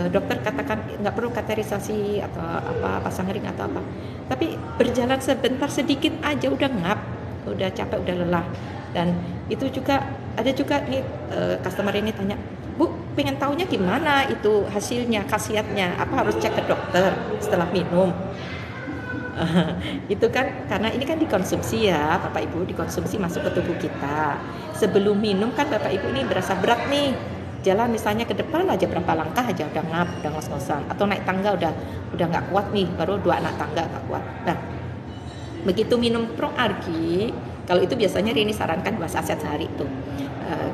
dokter katakan nggak perlu kateterisasi atau apa, pasang ring atau apa, tapi berjalan sebentar sedikit aja udah ngap, udah capek, udah lelah. Dan itu juga ada juga nih customer ini tanya, Bu, pengen taunya gimana itu hasilnya, khasiatnya, apa harus cek ke dokter setelah minum? Itu kan karena ini kan dikonsumsi ya Bapak Ibu, dikonsumsi masuk ke tubuh kita. Sebelum minum kan Bapak Ibu ini berasa berat nih, jalan misalnya ke depan aja berapa langkah aja udah ngap, udah ngos-ngosan, atau naik tangga udah nggak kuat nih, baru 2 anak tangga nggak kuat. Nah, begitu minum Proargi, kalau itu biasanya Rini sarankan 2 saset sehari itu,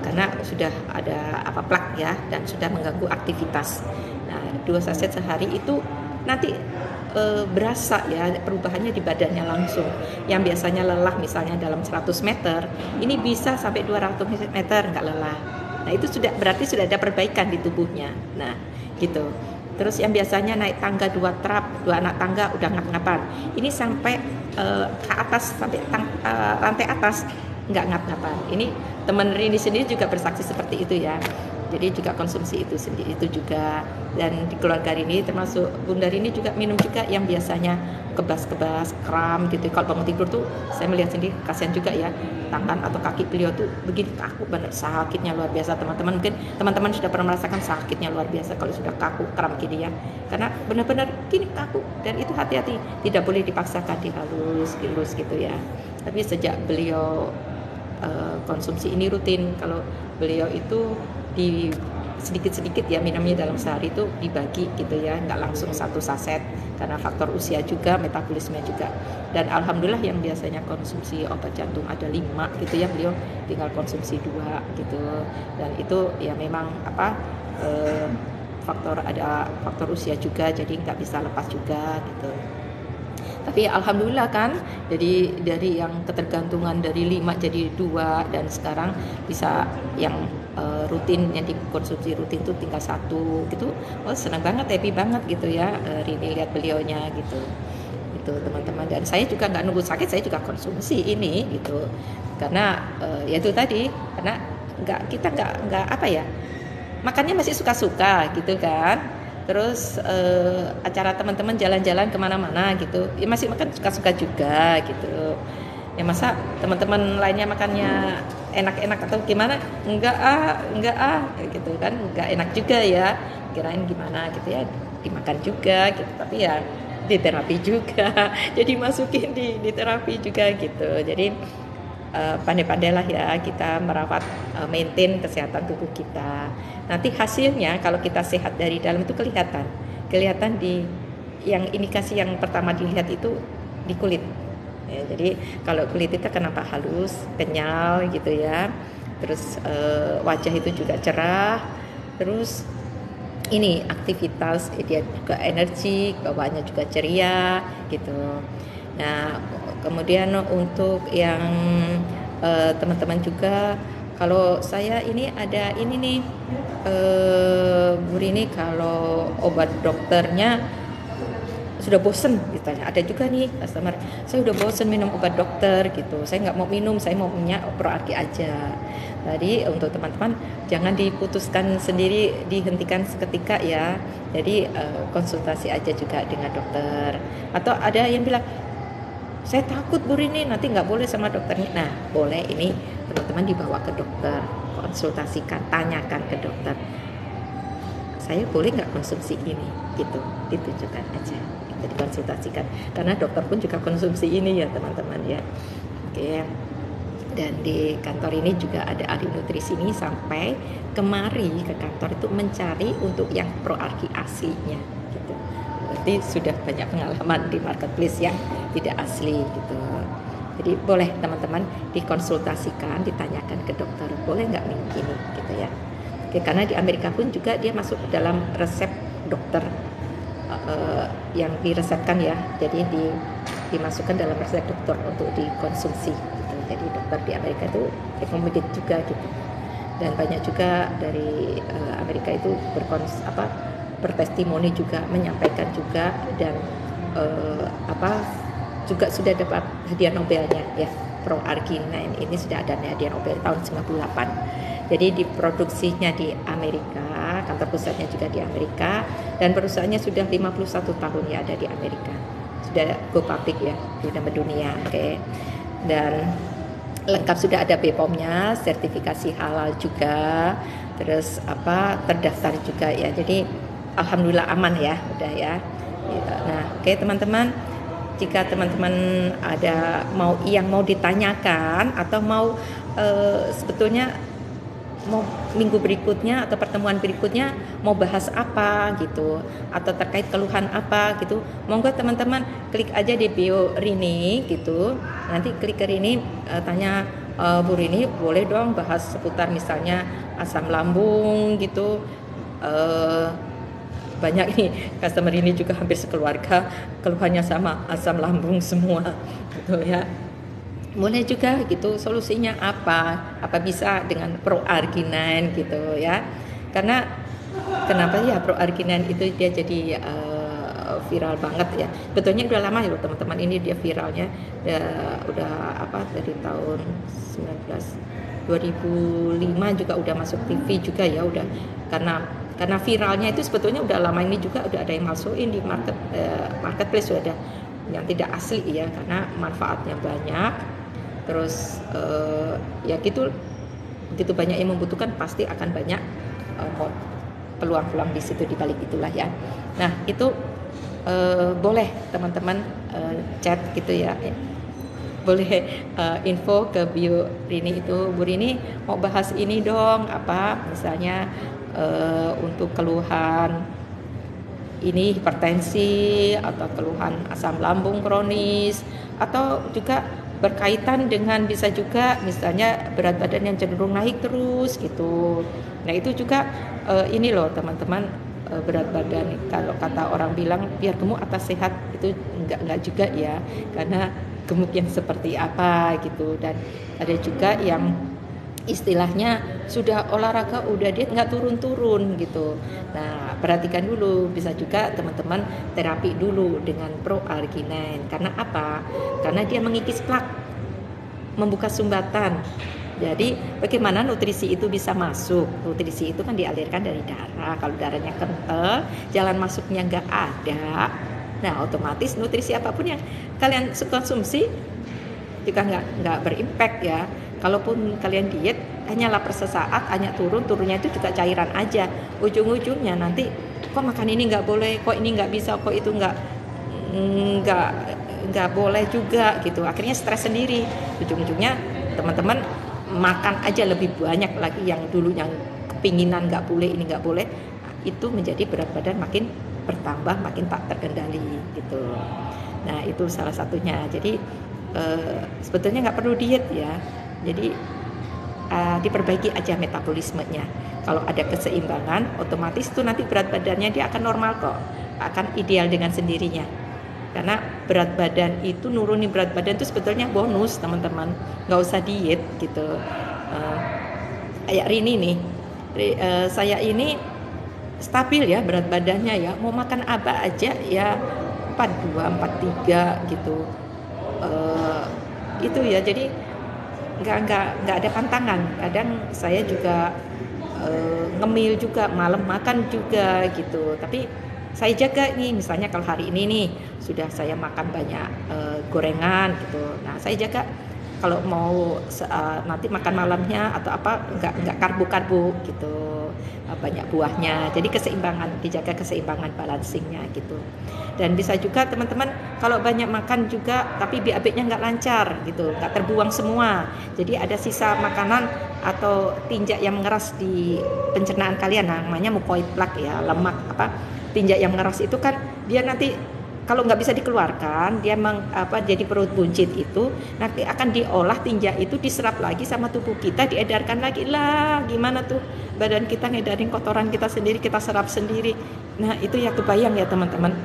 karena sudah ada plak ya, dan sudah mengganggu aktivitas. Nah, 2 saset sehari itu nanti berasa ya perubahannya di badannya langsung. Yang biasanya lelah misalnya dalam 100 meter, ini bisa sampai 200 meter nggak lelah. Nah, itu berarti sudah ada perbaikan di tubuhnya. Nah, gitu. Terus yang biasanya naik tangga 2 trap, 2 anak tangga udah ngap-ngapan, ini sampai ke atas, sampai lantai atas nggak ngap-ngapan. Ini teman Rini sendiri juga bersaksi seperti itu ya. Jadi juga konsumsi itu sendiri itu juga, dan di keluarga Rini termasuk Bunda Rini juga minum juga yang biasanya kebas-kebas, kram gitu. Kalau bangun tidur tuh saya melihat sendiri, kasihan juga ya, tangan atau kaki beliau tuh begini kaku banget, sakitnya luar biasa. Teman-teman mungkin teman-teman sudah pernah merasakan sakitnya luar biasa kalau sudah kaku kram gini ya, karena benar-benar gini kaku. Dan itu hati-hati, tidak boleh dipaksakan, dihalus gitu ya. Tapi sejak beliau konsumsi ini rutin, kalau beliau itu di sedikit-sedikit ya minumnya dalam sehari itu dibagi gitu ya, nggak langsung 1 saset karena faktor usia juga, metabolisme juga. Dan alhamdulillah yang biasanya konsumsi obat jantung ada 5 gitu ya, beliau tinggal konsumsi 2 gitu. Dan itu ya memang ada faktor usia juga, jadi nggak bisa lepas juga gitu. Tapi alhamdulillah kan, jadi dari yang ketergantungan dari 5 jadi 2, dan sekarang bisa yang rutin, yang dikonsumsi rutin tuh tinggal 1 gitu. Oh, senang banget, happy banget gitu ya Rini lihat beliaunya gitu teman-teman. Dan saya juga nggak nunggu sakit, saya juga konsumsi ini gitu, karena ya itu tadi, karena kita nggak apa ya, makannya masih suka-suka gitu kan. Terus acara teman-teman jalan-jalan kemana-mana gitu, ya masih makan suka-suka juga gitu. Ya masa teman-teman lainnya makannya enak-enak atau gimana? Enggak gitu kan, enggak enak juga ya. Kirain gimana gitu ya, dimakan juga gitu. Tapi ya di terapi juga. Jadi masukin di terapi juga gitu. Jadi pandai-pandailah ya kita merawat, maintain kesehatan tubuh kita. Nanti hasilnya kalau kita sehat dari dalam itu kelihatan di yang indikasi yang pertama dilihat itu di kulit. Ya, jadi kalau kulit kita kenapa halus, kenyal gitu ya. Terus wajah itu juga cerah. Terus ini aktivitas, dia juga energi, bawaannya juga ceria gitu. Nah, kemudian untuk yang teman-teman juga Kalau saya ini ada ini nih, Bu Rini, kalau obat dokternya sudah bosen gitu. Ada juga nih customer, saya udah bosen minum obat dokter gitu, saya nggak mau minum, saya mau punya ProArgi aja. Jadi untuk teman-teman jangan diputuskan sendiri, dihentikan seketika ya. Jadi konsultasi aja juga dengan dokter. Atau ada yang bilang, saya takut Bu Rini nanti nggak boleh sama dokternya. Nah boleh, ini teman-teman dibawa ke dokter, konsultasikan, tanyakan ke dokter, saya boleh nggak konsumsi ini gitu, ditunjukkan aja, kita dikonsultasikan, karena dokter pun juga konsumsi ini ya teman-teman ya. Oke, dan di kantor ini juga ada ahli nutrisi ini sampai kemari ke kantor itu mencari untuk yang ProArgi aslinya gitu. Berarti sudah banyak pengalaman di marketplace yang tidak asli gitu. Jadi boleh teman-teman dikonsultasikan, ditanyakan ke dokter, boleh nggak minum ini gitu ya. Oke, karena di Amerika pun juga dia masuk dalam resep dokter yang diresepkan ya, jadi dimasukkan dalam resep dokter untuk dikonsumsi gitu. Jadi dokter di Amerika itu recommended juga gitu, dan banyak juga dari Amerika itu bertestimoni juga, menyampaikan juga, dan juga sudah dapat hadiah Nobelnya ya. ProArgi 9 ini sudah ada hadiah Nobel tahun 98. Jadi diproduksinya di Amerika, kantor pusatnya juga di Amerika, dan perusahaannya sudah 51 tahun ya ada di Amerika. Sudah go public ya, sudah mendunia. Oke. Dan lengkap sudah ada BPOM-nya, sertifikasi halal juga, terus terdaftar juga ya. Jadi alhamdulillah aman ya, udah ya. Nah, oke teman-teman, jika teman-teman ada yang mau ditanyakan atau mau sebetulnya mau minggu berikutnya atau pertemuan berikutnya mau bahas apa gitu, atau terkait keluhan apa gitu, monggo teman-teman klik aja di bio Rini gitu, nanti klik ke Rini, tanya Bu Rini boleh dong bahas seputar misalnya asam lambung gitu. Banyak nih customer ini juga hampir sekeluarga keluhannya sama, asam lambung semua gitu ya. Boleh juga gitu, solusinya apa bisa dengan ProArgi 9 gitu ya. Karena kenapa ya ProArgi 9 itu dia jadi viral banget ya. Betulnya udah lama ya teman-teman, ini dia viralnya udah dari tahun 2005 juga udah masuk TV juga ya, udah karena viralnya itu sebetulnya udah lama ini juga udah ada yang masukin di marketplace, sudah ada yang tidak asli ya, karena manfaatnya banyak. Terus ya gitu banyak yang membutuhkan, pasti akan banyak peluang-peluang di situ di balik itulah ya. Nah itu boleh teman-teman chat gitu ya, boleh info ke bio Rini itu, Bu Rini mau bahas ini dong, misalnya untuk keluhan ini hipertensi atau keluhan asam lambung kronis, atau juga berkaitan dengan bisa juga misalnya berat badan yang cenderung naik terus gitu. Nah itu juga ini loh teman-teman, berat badan kalau kata orang bilang biar gemuk atas sehat, itu enggak juga ya, karena gemuk yang seperti apa gitu. Dan ada juga yang istilahnya sudah olahraga udah diet nggak turun-turun gitu. Nah perhatikan dulu, bisa juga teman-teman terapi dulu dengan ProArgi 9. Karena apa? Karena dia mengikis plak, membuka sumbatan. Jadi bagaimana nutrisi itu bisa masuk? Nutrisi itu kan dialirkan dari darah. Kalau darahnya kental, jalan masuknya nggak ada, nah otomatis nutrisi apapun yang kalian konsumsi juga nggak berimpact ya. Kalaupun kalian diet, hanya lapar sesaat, hanya turunnya itu juga cairan aja. Ujung-ujungnya nanti kok makan ini nggak boleh, kok ini nggak bisa, kok itu nggak boleh juga gitu. Akhirnya stres sendiri. Ujung-ujungnya teman-teman makan aja lebih banyak lagi, yang dulu yang kepinginan nggak boleh, ini nggak boleh, itu menjadi berat badan makin bertambah, makin tak terkendali gitu. Nah itu salah satunya. Jadi sebetulnya nggak perlu diet ya. Jadi diperbaiki aja metabolismenya. Kalau ada keseimbangan, otomatis tuh nanti berat badannya dia akan normal kok, akan ideal dengan sendirinya. Karena berat badan itu, nurunin berat badan itu sebetulnya bonus teman-teman, nggak usah diet gitu. kayak Rini nih, saya ini stabil ya berat badannya ya, mau makan apa aja ya 42, 43 gitu. Eh, itu ya, jadi nggak ada pantangan. Kadang saya juga ngemil juga, malam makan juga gitu. Tapi saya jaga nih, misalnya kalau hari ini nih sudah saya makan banyak gorengan gitu. Nah saya jaga kalau mau nanti makan malamnya atau apa nggak karbo gitu, banyak buahnya. Jadi keseimbangan, dijaga keseimbangan balancingnya gitu. Dan bisa juga teman-teman kalau banyak makan juga tapi BAB-nya nggak lancar gitu, nggak terbuang semua. Jadi ada sisa makanan atau tinja yang mengeras di pencernaan kalian, namanya mucoid plaque ya, lemak apa tinja yang mengeras itu kan dia nanti kalau nggak bisa dikeluarkan, dia jadi perut buncit itu nanti akan diolah tinja itu, diserap lagi sama tubuh kita, diedarkan lagi lah. Gimana tuh badan kita ngedarin kotoran kita sendiri, kita serap sendiri. Nah itu ya kebayang ya teman-teman.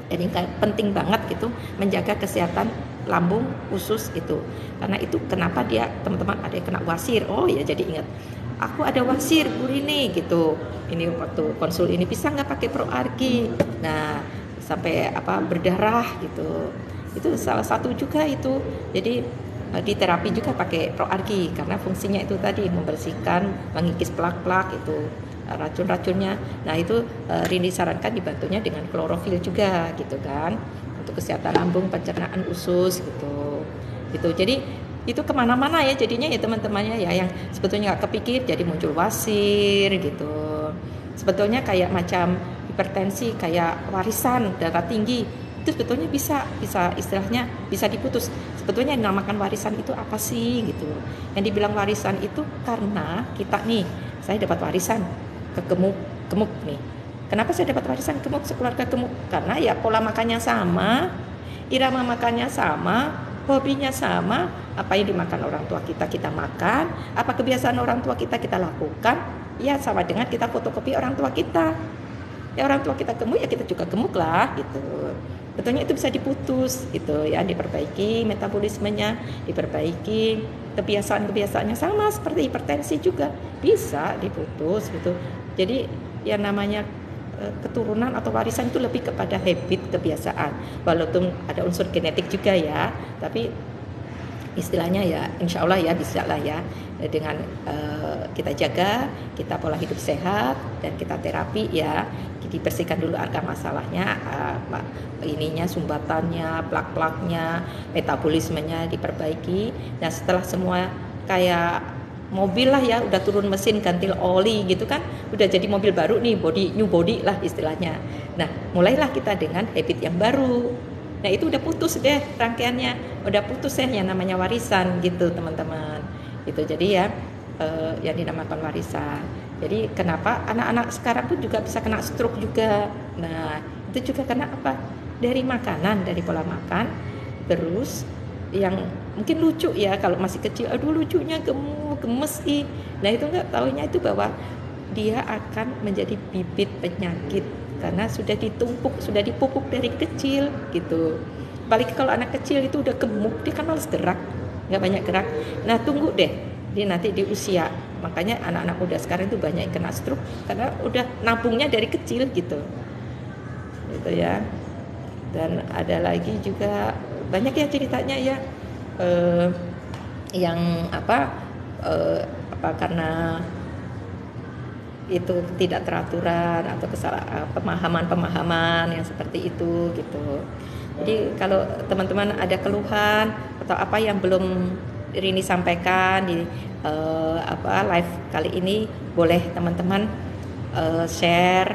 Jadi penting banget gitu menjaga kesehatan lambung usus itu. Karena itu kenapa dia teman-teman ada yang kena wasir. Oh ya jadi ingat, aku ada wasir Bu Rini gitu. Ini waktu konsul ini bisa nggak pakai ProArgi. Nah sampai berdarah gitu. Itu salah satu juga itu. Jadi di terapi juga pakai ProArgi karena fungsinya itu tadi membersihkan, mengikis plak-plak itu racun-racunnya. Nah itu Rini sarankan dibantunya dengan klorofil juga gitu kan, untuk kesehatan lambung, pencernaan usus gitu. Jadi itu kemana-mana ya jadinya ya teman-temannya ya, yang sebetulnya nggak kepikir jadi muncul wasir gitu. Sebetulnya kayak macam hipertensi, kayak warisan darah tinggi, itu sebetulnya bisa istilahnya bisa diputus. Sebetulnya yang dinamakan warisan itu apa sih gitu. Yang dibilang warisan itu karena kita nih, saya dapat warisan gemuk nih. Kenapa saya dapat warisan gemuk, sekeluarga gemuk? Karena ya pola makannya sama, irama makannya sama, hobinya sama, apa yang dimakan orang tua kita makan, apa kebiasaan orang tua kita lakukan, ya sama dengan kita fotokopi orang tua kita. Ya orang tua kita gemuk ya kita juga gemuk lah gitu. Betulnya itu bisa diputus gitu ya, diperbaiki metabolismenya, diperbaiki kebiasaan-kebiasaannya, sama seperti hipertensi juga bisa diputus gitu. Jadi yang namanya keturunan atau warisan itu lebih kepada habit, kebiasaan, walaupun ada unsur genetik juga ya, tapi istilahnya ya insya Allah ya bisa lah ya, dengan kita jaga, kita pola hidup sehat dan kita terapi ya, dibersihkan dulu akar masalahnya, ininya sumbatannya, plak-plaknya, metabolismenya diperbaiki. Nah setelah semua kayak mobil lah ya, udah turun mesin ganti oli gitu kan, udah jadi mobil baru nih, new body lah istilahnya. Nah mulailah kita dengan habit yang baru. Nah itu udah putus deh rangkaiannya, udah putus ya yang namanya warisan gitu teman-teman. Gitu. Jadi ya yang dinamakan warisan. Jadi kenapa anak-anak sekarang pun juga bisa kena stroke juga. Nah itu juga karena apa? Dari makanan, dari pola makan. Terus yang mungkin lucu ya kalau masih kecil, aduh lucunya gemes ih. Nah itu nggak taunya itu bahwa dia akan menjadi bibit penyakit karena sudah ditumpuk, sudah dipupuk dari kecil gitu. Balik kalau anak kecil itu udah gemuk, dia kan malas gerak, nggak banyak gerak. Nah tunggu deh, dia nanti di usia, makanya anak-anak muda sekarang itu banyak yang kena stroke karena udah nabungnya dari kecil gitu ya. Dan ada lagi juga banyak ya ceritanya ya, yang karena itu tidak teraturan atau pemahaman yang seperti itu gitu. Jadi kalau teman-teman ada keluhan atau apa yang belum Rini sampaikan di live kali ini, boleh teman-teman share,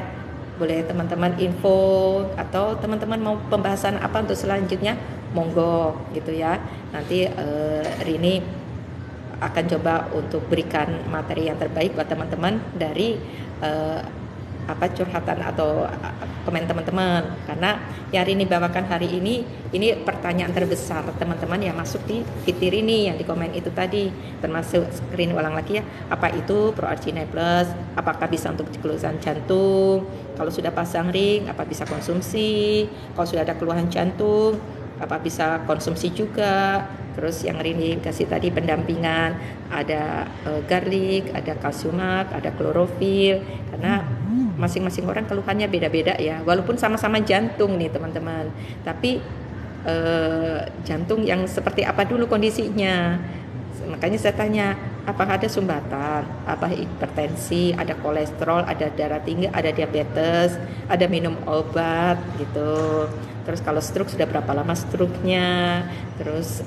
boleh teman-teman info, atau teman-teman mau pembahasan apa untuk selanjutnya, monggo gitu ya. Nanti Rini akan coba untuk berikan materi yang terbaik buat teman-teman dari curhatan atau komen teman-teman. Karena yang Rini bawakan hari ini pertanyaan terbesar teman-teman yang masuk di feed Rini yang di komen itu tadi, termasuk screen ulang lagi ya, apa itu ProArgi Plus, apakah bisa untuk keluhan jantung, kalau sudah pasang ring apa bisa konsumsi, kalau sudah ada keluhan jantung apa bisa konsumsi juga. Terus yang Rini kasih tadi pendampingan, ada garlic, ada kalsiumat, ada klorofil, karena masing-masing orang keluhannya beda-beda ya, walaupun sama-sama jantung nih teman-teman, tapi jantung yang seperti apa dulu kondisinya. Makanya saya tanya, apakah ada sumbatan, apa hipertensi, ada kolesterol, ada darah tinggi, ada diabetes, ada minum obat gitu. Terus kalau stroke sudah berapa lama stroke-nya, terus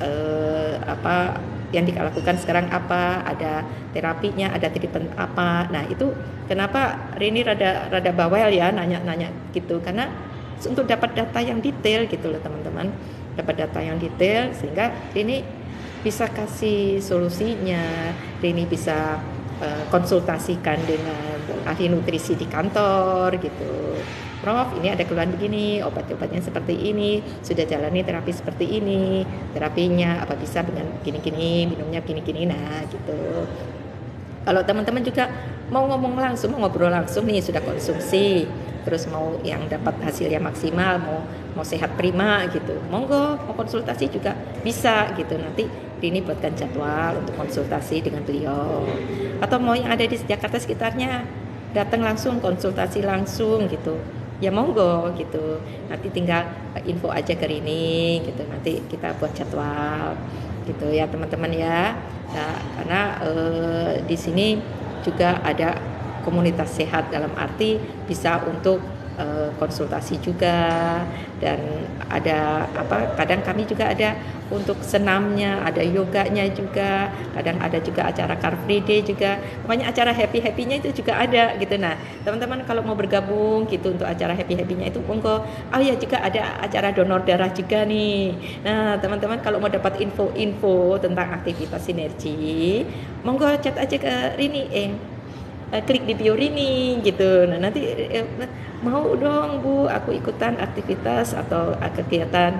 apa yang dilakukan sekarang, apa, ada terapinya, ada treatment apa. Nah itu kenapa Rini rada bawel ya nanya-nanya gitu, karena untuk dapat data yang detail gitu loh teman-teman, dapat data yang detail sehingga Rini bisa kasih solusinya. Rini bisa konsultasikan dengan ahli nutrisi di kantor gitu. Prof, ini ada keluhan begini, obat-obatnya seperti ini, sudah jalani terapi seperti ini, terapinya apa bisa dengan gini-gini, minumnya gini-gini, nah gitu. Kalau teman-teman juga mau ngomong langsung, mau ngobrol langsung nih, sudah konsumsi, terus mau yang dapat hasilnya maksimal, mau sehat prima gitu, monggo mau konsultasi juga bisa gitu. Nanti Rini buatkan jadwal untuk konsultasi dengan beliau. Atau mau yang ada di Jakarta sekitarnya, datang langsung konsultasi langsung gitu, ya monggo gitu. Nanti tinggal info aja ke Rini gitu, nanti kita buat jadwal gitu ya teman-teman ya. Nah, karena di sini juga ada komunitas sehat, dalam arti bisa untuk konsultasi juga, dan ada apa, kadang kami juga ada untuk senamnya, ada yoganya juga, kadang ada juga acara Car Free Day juga, pokoknya acara happy-happynya itu juga ada gitu. Nah teman-teman kalau mau bergabung gitu untuk acara happy-happynya itu monggo. Oh ya, juga ada acara donor darah juga nih. Nah teman-teman kalau mau dapat info-info tentang aktivitas sinergi, monggo chat aja ke Rini, klik di bio Rini gitu. Nah nanti mau dong Bu, aku ikutan aktivitas atau kegiatan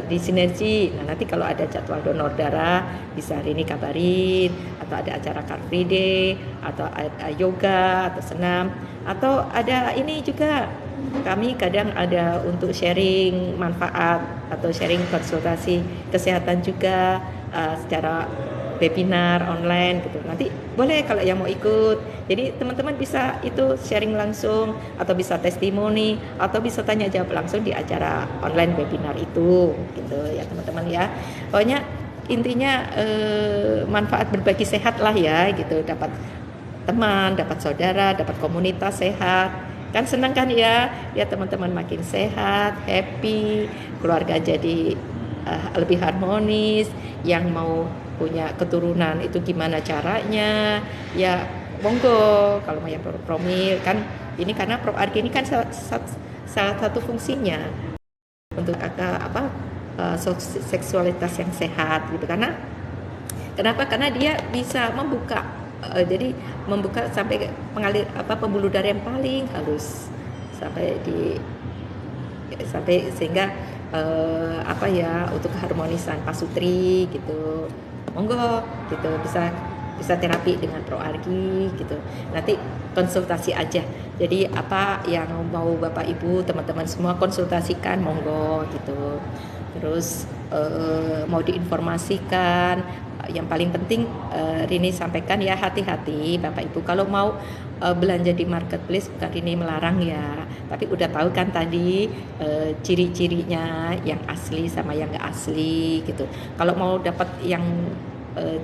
di sinergi. Nah nanti kalau ada jadwal donor darah bisa Rini kabarin, atau ada acara Car Free Day, atau ada yoga atau senam, atau ada ini juga, kami kadang ada untuk sharing manfaat atau sharing konsultasi kesehatan juga secara webinar online gitu. Nanti boleh kalau yang mau ikut. Jadi teman-teman bisa itu sharing langsung, atau bisa testimoni, atau bisa tanya jawab langsung di acara online webinar itu gitu ya teman-teman ya. Pokoknya intinya manfaat berbagi sehat lah ya gitu, dapat teman, dapat saudara, dapat komunitas sehat. Kan senang kan ya, ya teman-teman makin sehat, happy, keluarga jadi lebih harmonis. Yang mau punya keturunan itu gimana caranya, ya monggo. Kalau mau yang promil kan ini, karena ProArgi ini kan salah satu fungsinya untuk seksualitas yang sehat gitu. Karena kenapa? Karena dia bisa membuka, jadi membuka sampai pengalir pembuluh darah yang paling halus sampai sehingga untuk keharmonisan pasutri gitu. Monggo gitu, bisa terapi dengan ProArgi gitu. Nanti konsultasi aja. Jadi apa yang mau Bapak Ibu teman-teman semua konsultasikan, monggo gitu. Terus mau diinformasikan, yang paling penting Rini sampaikan ya, hati-hati Bapak Ibu kalau mau belanja di marketplace. Bukan Rini melarang ya, tapi udah tahu kan tadi ciri-cirinya yang asli sama yang nggak asli gitu. Kalau mau dapat yang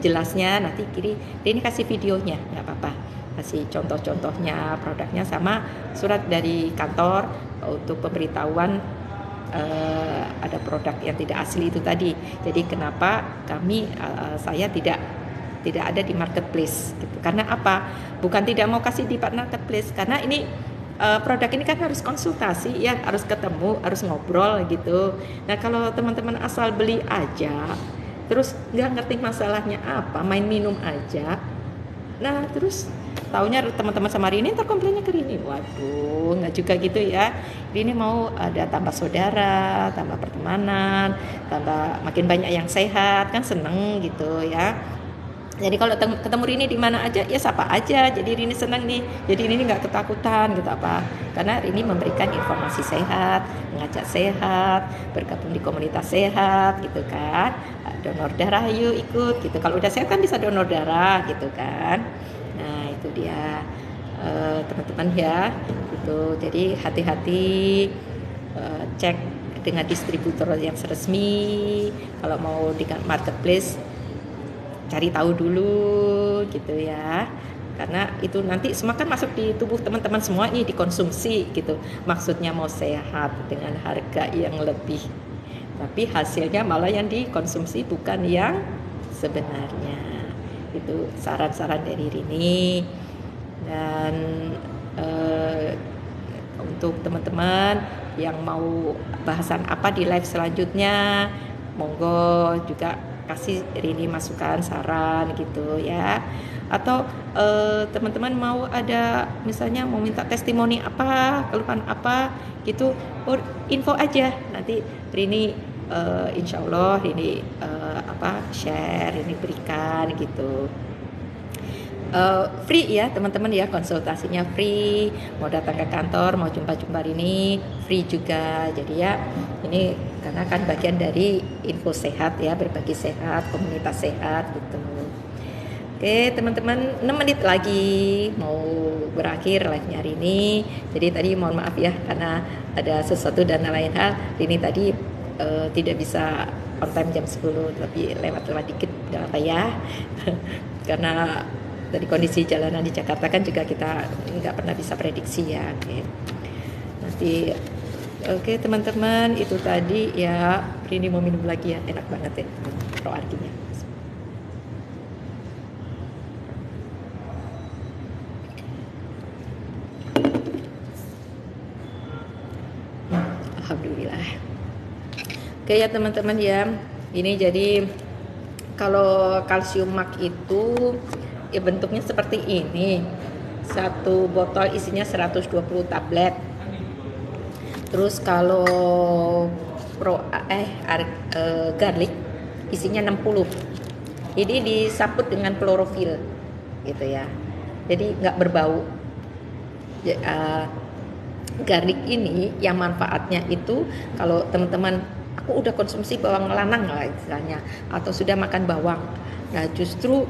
jelasnya, nanti Rini kasih videonya, nggak apa-apa, kasih contoh-contohnya produknya sama surat dari kantor untuk pemberitahuan ada produk yang tidak asli itu tadi. Jadi kenapa saya tidak ada di marketplace gitu. Karena apa? Bukan tidak mau kasih di marketplace, karena ini produk ini kan harus konsultasi ya, harus ketemu, harus ngobrol gitu. Nah kalau teman-teman asal beli aja, terus nggak ngerti masalahnya apa, main minum aja, nah terus taunya teman-teman sama Rini ntar komplainnya ke Rini. Waduh, nggak juga gitu ya. Rini mau ada tambah saudara, tambah pertemanan, tambah makin banyak yang sehat, kan seneng gitu ya. Jadi kalau ketemu Rini di mana aja ya sapa aja. Jadi Rini senang nih. Jadi Rini nggak ketakutan gitu apa. Karena Rini memberikan informasi sehat, mengajak sehat, bergabung di komunitas sehat gitu kan. Donor darah yuk ikut gitu. Kalau udah sehat kan bisa donor darah gitu kan. Nah itu dia teman-teman ya. Gitu. Jadi hati-hati cek dengan distributor yang resmi. Kalau mau di marketplace cari tahu dulu gitu ya, karena itu nanti semua kan masuk di tubuh teman-teman semua ini dikonsumsi gitu, maksudnya mau sehat dengan harga yang lebih, tapi hasilnya malah yang dikonsumsi bukan yang sebenarnya. Itu saran-saran dari Rini. Dan untuk teman-teman yang mau bahasan apa di live selanjutnya, monggo juga kasih Rini masukan saran gitu ya, atau teman-teman mau ada misalnya mau minta testimoni apa, keluhan apa gitu, info aja nanti Rini insya Allah Rini share, Rini berikan gitu. Free ya teman-teman ya, konsultasinya free, mau datang ke kantor, mau jumpa Rini free juga. Jadi ya ini karena kan bagian dari info sehat ya, berbagi sehat, komunitas sehat gitu. Oke teman-teman, 6 menit lagi mau berakhir live-nya Rini. Jadi tadi mohon maaf ya karena ada sesuatu dan lain hal, Rini tadi tidak bisa on time jam 10, tapi lewat dikit gak apa ya. Karena dari kondisi jalanan di Jakarta kan juga kita nggak pernah bisa prediksi ya. Nanti oke teman-teman, itu tadi ya. Rini mau minum lagi ya, enak banget ya pro arginya. Alhamdulillah. Oke ya teman-teman ya, ini jadi kalau kalsium mak itu ya bentuknya seperti ini. Satu botol isinya 120 tablet. Terus kalau garlic isinya 60. Ini disaput dengan klorofil gitu ya. Jadi nggak berbau. Garlic ini yang manfaatnya itu kalau teman-teman aku udah konsumsi bawang lanang lah istilahnya, atau sudah makan bawang. Nah justru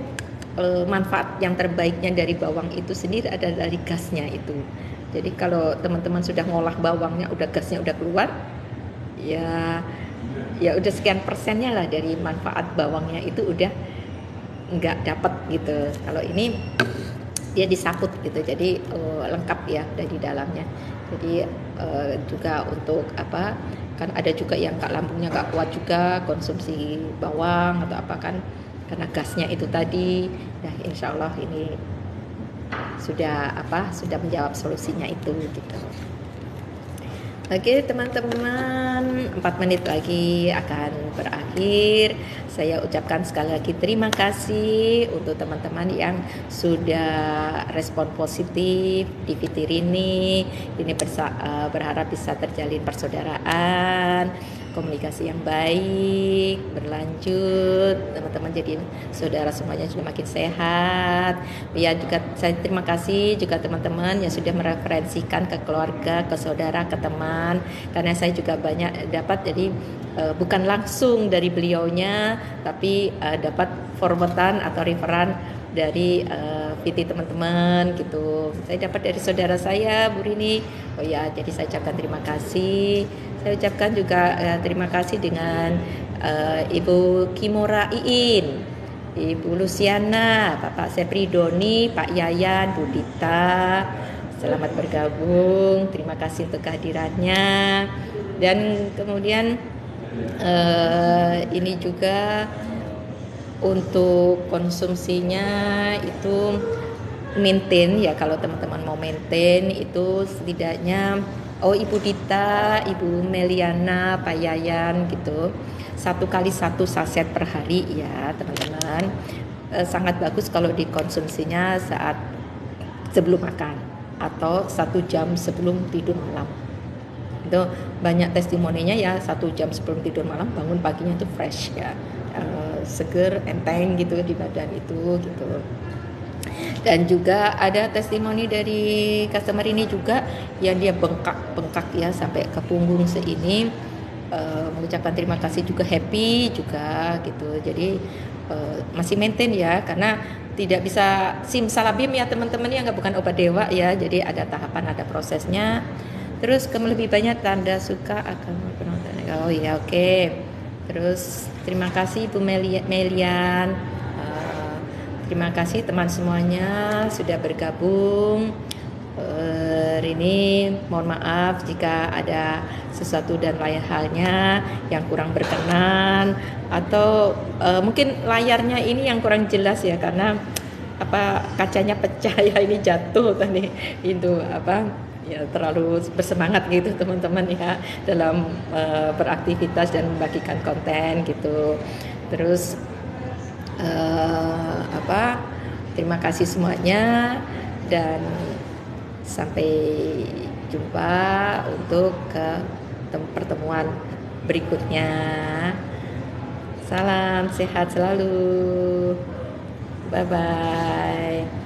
manfaat yang terbaiknya dari bawang itu sendiri adalah dari gasnya itu. Jadi kalau teman-teman sudah ngolah bawangnya, udah gasnya udah keluar, ya udah sekian persennya lah dari manfaat bawangnya itu udah nggak dapat gitu. Kalau ini dia disaput gitu, jadi lengkap ya dari dalamnya. Jadi juga untuk apa? Kan ada juga yang lambungnya nggak kuat juga konsumsi bawang atau apa kan, karena gasnya itu tadi. Nah insya Allah ini sudah menjawab solusinya itu gitu. Oke teman-teman, 4 menit lagi akan berakhir. Saya ucapkan sekali lagi terima kasih untuk teman-teman yang sudah respon positif di VT Rini. Ini berharap bisa terjalin persaudaraan, komunikasi yang baik, berlanjut, teman-teman jadi saudara semuanya sudah makin sehat. Ya juga saya terima kasih juga teman-teman yang sudah mereferensikan ke keluarga, ke saudara, ke teman, karena saya juga banyak dapat, jadi bukan langsung dari beliaunya, tapi dapat forwardan atau referan dari VT teman-teman gitu. Saya dapat dari saudara saya Bu Rini. Oh ya, jadi saya ucapkan terima kasih. Saya ucapkan juga terima kasih dengan Ibu Kimora Iin, Ibu Luciana, Bapak Sepridoni, Pak Yayan, Bu Dita. Selamat bergabung. Terima kasih untuk kehadirannya. Dan kemudian ini juga untuk konsumsinya itu maintain ya, kalau teman-teman mau maintain itu setidaknya Ibu Dita, Ibu Meliana, Pak Yayan gitu, 1 kali 1 saset per hari ya teman-teman. Sangat bagus kalau dikonsumsinya saat sebelum makan atau 1 jam sebelum tidur malam. Itu banyak testimoninya ya, 1 jam sebelum tidur malam bangun paginya itu fresh ya, seger, enteng gitu di badan itu gitu. Dan juga ada testimoni dari customer ini juga yang dia bengkak ya sampai ke punggung seini, mengucapkan terima kasih juga, happy juga gitu. Jadi masih maintain ya, karena tidak bisa simsalabim ya teman-teman ya, nggak, bukan obat dewa ya, jadi ada tahapan, ada prosesnya. Terus lebih banyak tanda suka akan penonton. Oh ya, oke. Terus terima kasih Bu Melian. Terima kasih teman semuanya sudah bergabung. Ini mohon maaf jika ada sesuatu dan lain halnya yang kurang berkenan, atau mungkin layarnya ini yang kurang jelas ya, karena kacanya pecah ya, ini jatuh tadi itu ya, terlalu bersemangat gitu teman-teman ya dalam beraktivitas dan membagikan konten gitu. Terus terima kasih semuanya, dan sampai jumpa untuk pertemuan berikutnya. Salam sehat selalu. Bye bye.